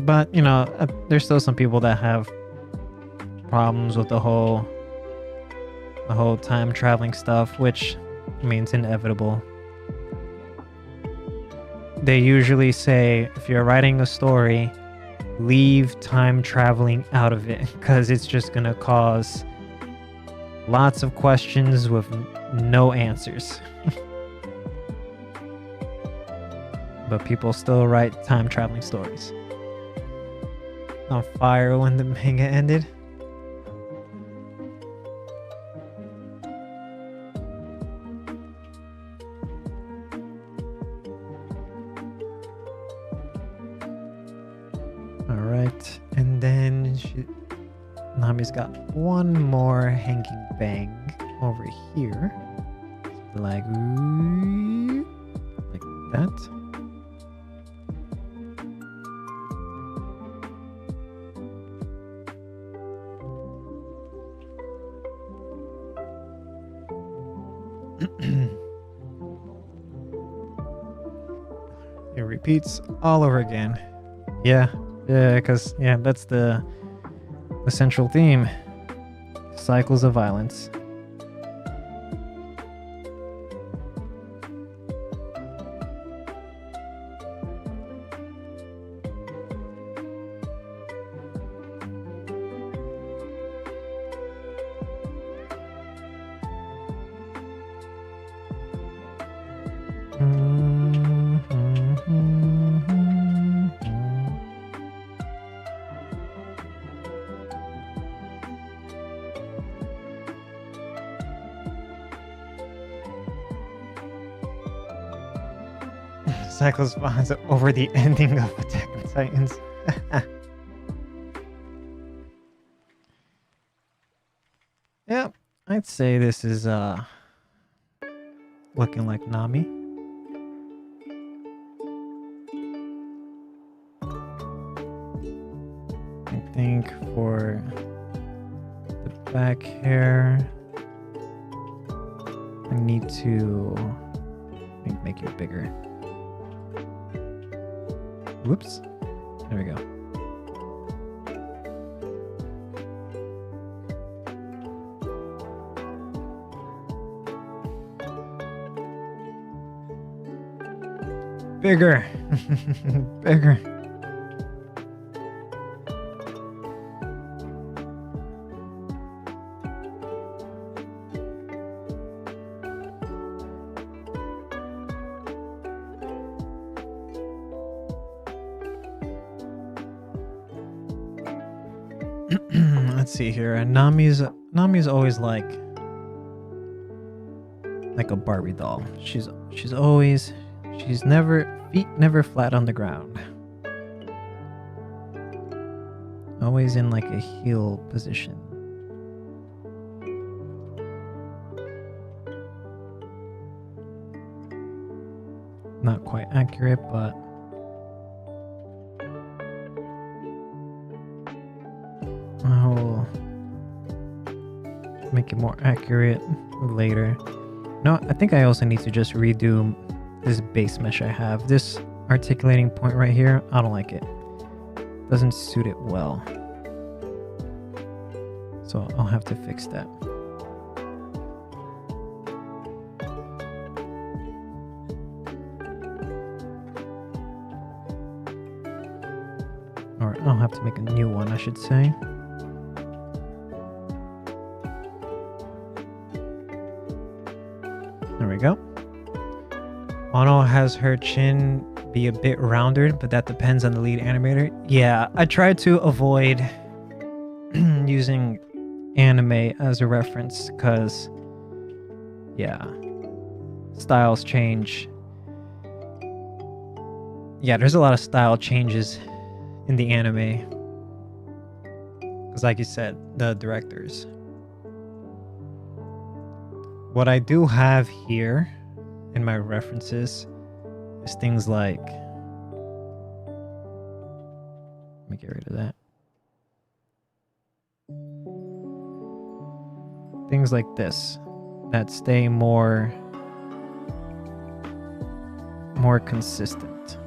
But, you know, there's still some people that have problems with the whole time traveling stuff, which means inevitable. They usually say if you're writing a story, leave time traveling out of it, because it's just gonna cause lots of questions with no answers. But people still write time traveling stories. On fire when the manga ended. Alright, and then Nami's got one more hanging bang over here. Like that. It repeats all over again. Yeah, because that's the central theme. Cycles of violence. Cycles bonds over the ending of Attack on Titans. Yeah, I'd say this is looking like Nami. I think for the back hair, I need to make you bigger. Whoops. There we go. Bigger. Bigger. Let's see here. Nami's always like a Barbie doll. She's never flat on the ground. Always in like a heel position. Not quite accurate, but I'll make it more accurate later. No, I think I also need to just redo this base mesh I have. This articulating point right here, I don't like it. Doesn't suit it well. So I'll have to fix that. Or I'll have to make a new one, I should say. There we go. Ono has her chin be a bit rounded, but that depends on the lead animator. Yeah, I tried to avoid using anime as a reference because, yeah, styles change. Yeah, there's a lot of style changes in the anime. Because like you said, the directors. What I do have here in my references is things like, let me get rid of that. Things like this that stay more consistent.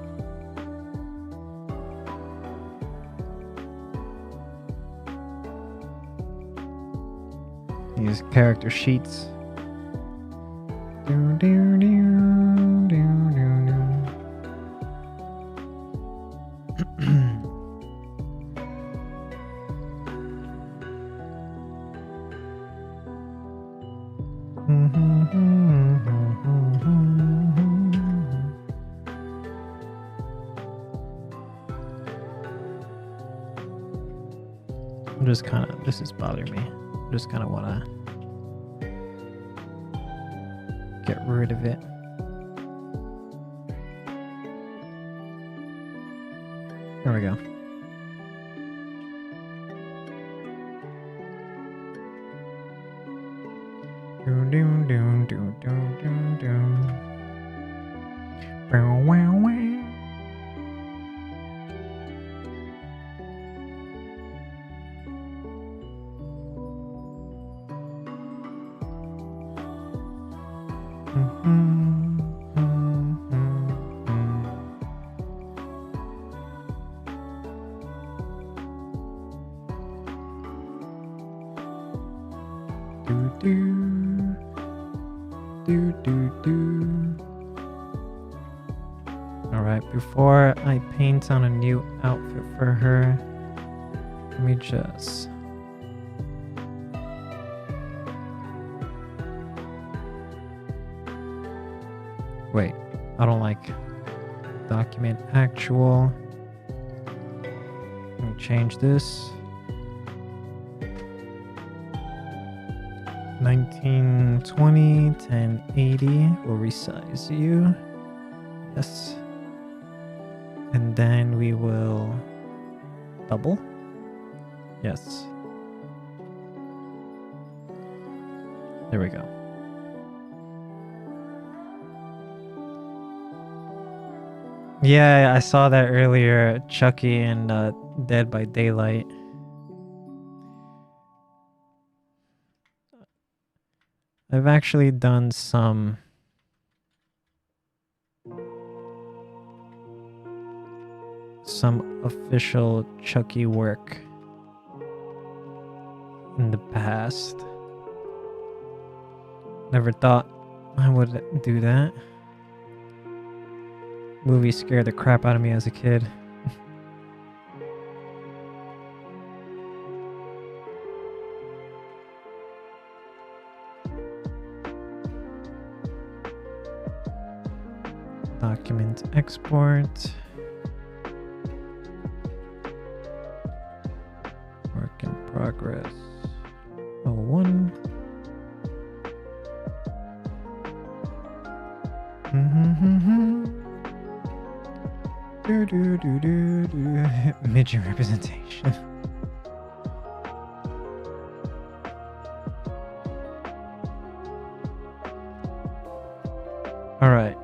These character sheets. I'm just kind of, this is bothering me. I just kind of want to get rid of it. There we go. Alright, before I paint on a new outfit for her, let me just... Wait, I don't like document actual. Let me change this. 1920, 1080. We'll resize you. Yes. And then we will double. Yes. There we go. Yeah, I saw that earlier. Chucky and Dead by Daylight. I've actually done some official Chucky work in the past. Never thought I would do that. Movie scared the crap out of me as a kid. Document export. Work in progress. 01. Midget representation. All right.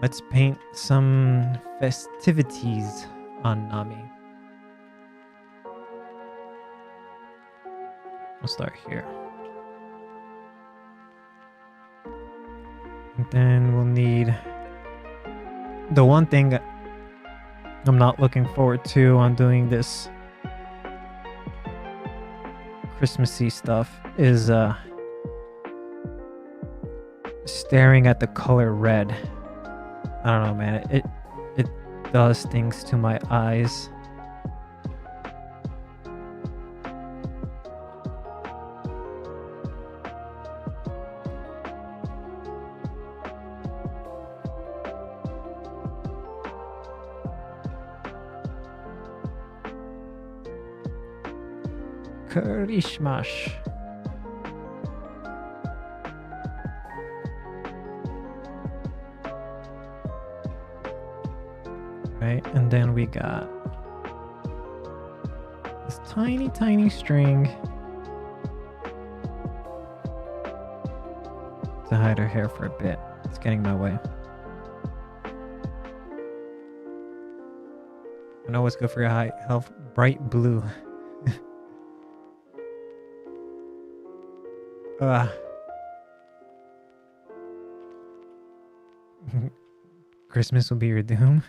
Let's paint some festivities on Nami. We'll start here. And then we'll need the one thing I'm not looking forward to on doing this Christmassy stuff is staring at the color red. I don't know, man. It does things to my eyes. Karishmash. Right, and then we got this tiny string to hide her hair for a bit. It's getting in my way. I know what's good for your health. Bright blue. Christmas will be your doom.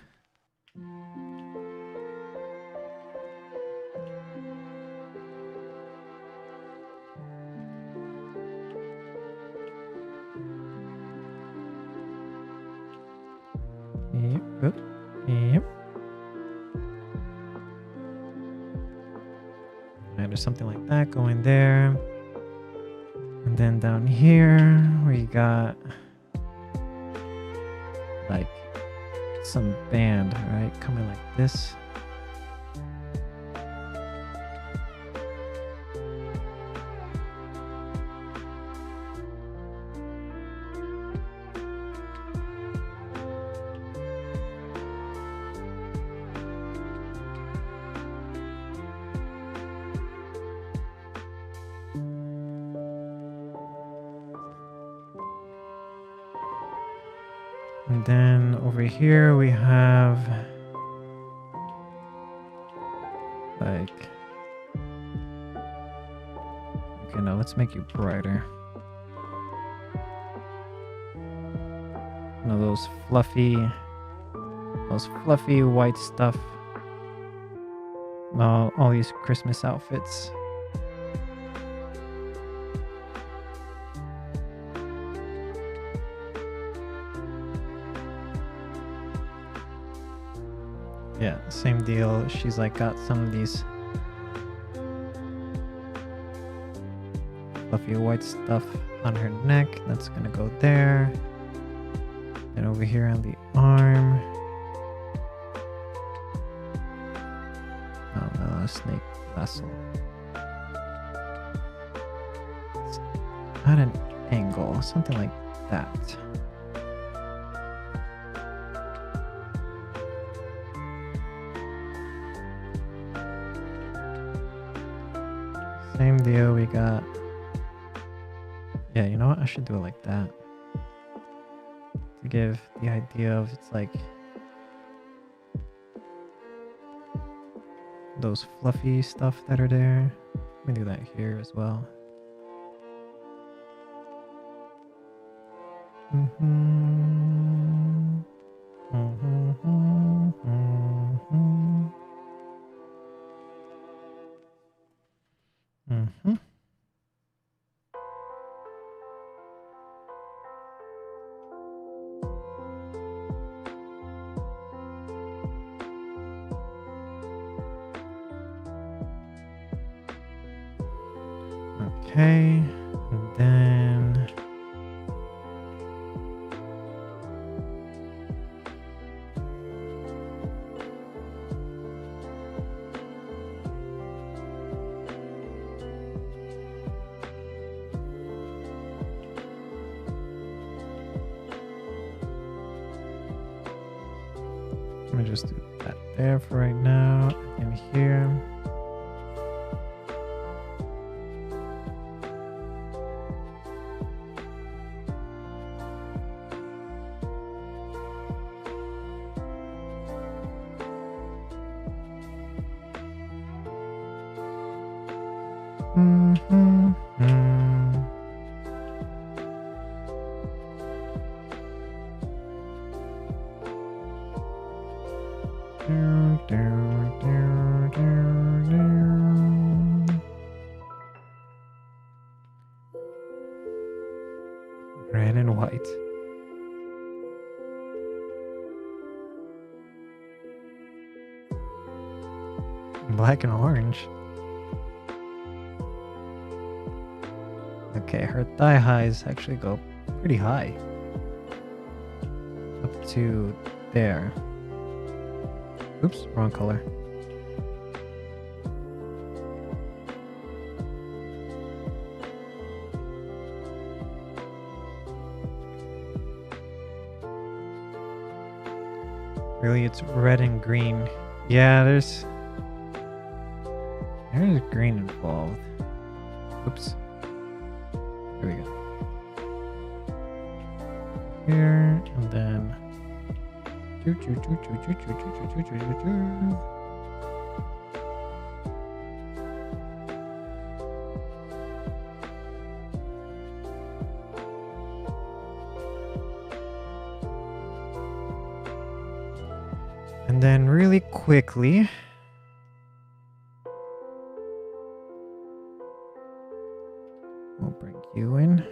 Yep. And there's something like that going there. And then down here, we got like some band, right? Coming like this. And then over here we have like, okay, now let's make you brighter. One of those fluffy white stuff. All these Christmas outfits. Yeah, same deal. She's like got some of these fluffy white stuff on her neck. That's gonna go there. And over here on the arm. Oh no, snake vessel. At an angle, something like that. Same deal, we got... Yeah, you know what? I should do it like that. To give the idea of it's like... those fluffy stuff that are there. Let me do that here as well. Okay, and then let me just do that there for right now, and here. Red and white. Black and orange. Okay, her thigh highs actually go pretty high. Up to there. Oops, wrong color. Really, it's red and green. Yeah, there's green involved. Oops. Here we go. Here, and then and then really quickly we'll bring you in.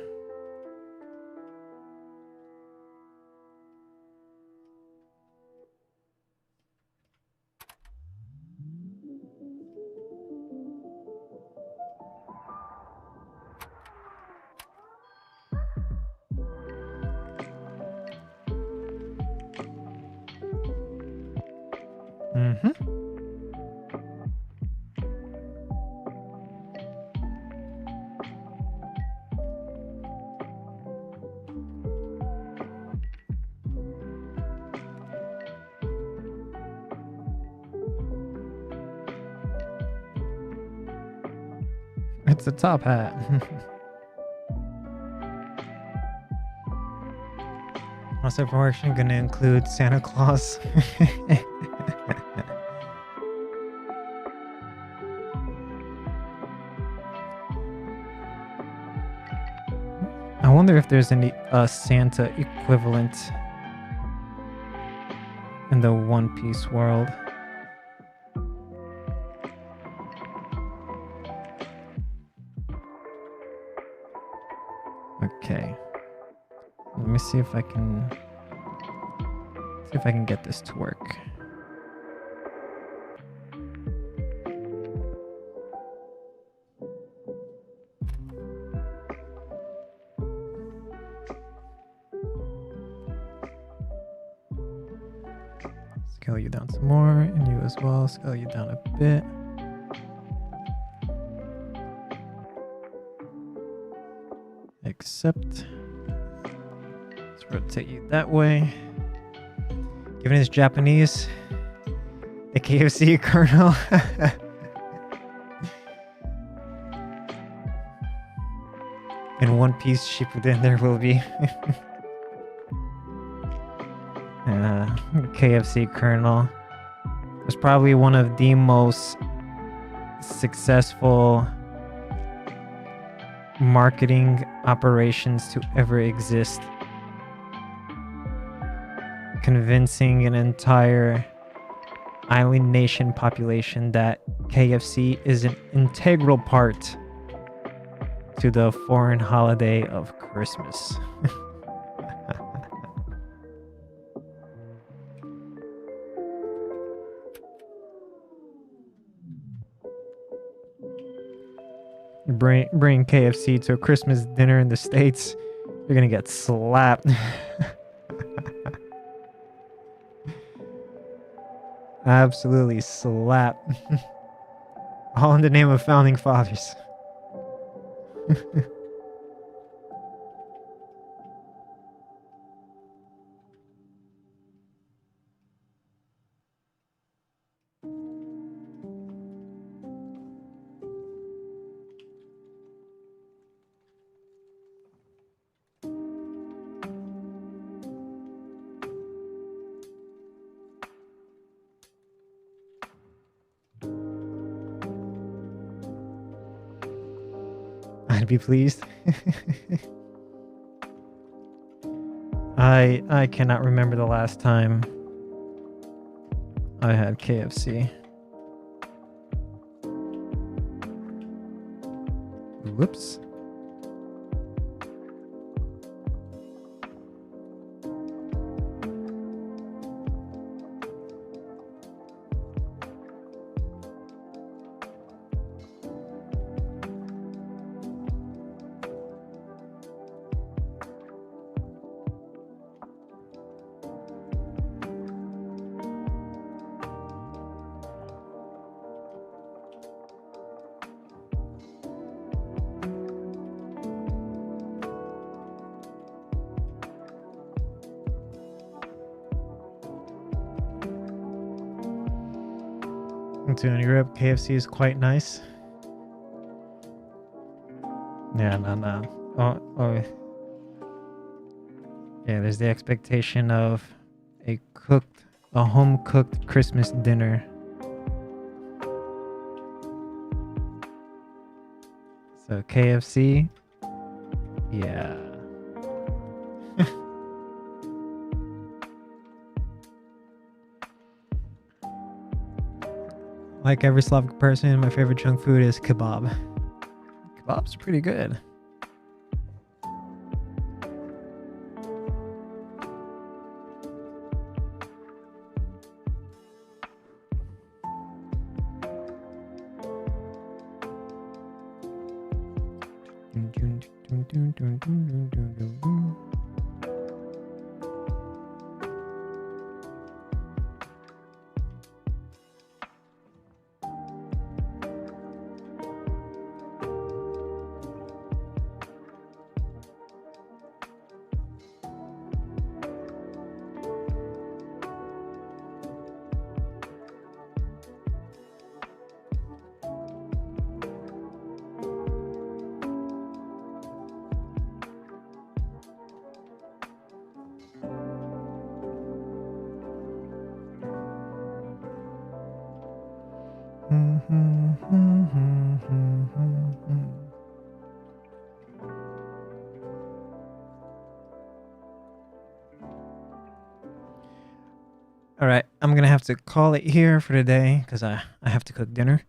It's a top hat. Also, we're actually going to include Santa Claus. I wonder if there's any Santa equivalent in the One Piece world. Okay. Let me see if I can get this to work. Scale you down some more, and you as well. Scale you down a bit. Accept. Let's rotate you that way. Given it's Japanese, the KFC Colonel. In One Piece Shippuden there will be KFC Colonel was probably one of the most successful marketing operations to ever exist. Convincing an entire island nation population that KFC is an integral part to the foreign holiday of Christmas. Bring KFC to a Christmas dinner in the States, you're gonna get slapped. Absolutely slapped. All in the name of founding fathers. I'd be pleased. I cannot remember the last time I had KFC. Whoops. To in Europe, KFC is quite nice. Yeah, no. Oh. Yeah, there's the expectation of a home-cooked Christmas dinner. So KFC, yeah. Like every Slavic person, my favorite junk food is kebab. Kebab's pretty good. All right, I'm gonna have to call it here for today because I have to cook dinner.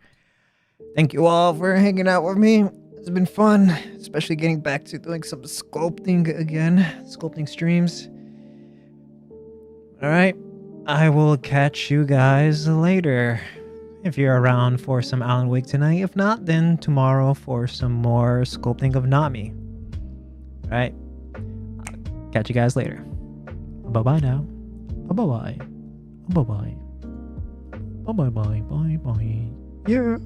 Thank you all for hanging out with me. It's been fun, especially getting back to doing some sculpting again, sculpting streams. All right, I will catch you guys later. If you're around for some Alan Wake tonight, if not, then tomorrow for some more sculpting of Nami. All right, I'll catch you guys later. Bye-bye now. Bye-bye. Bye-bye. Bye-bye. Bye-bye. Yeah.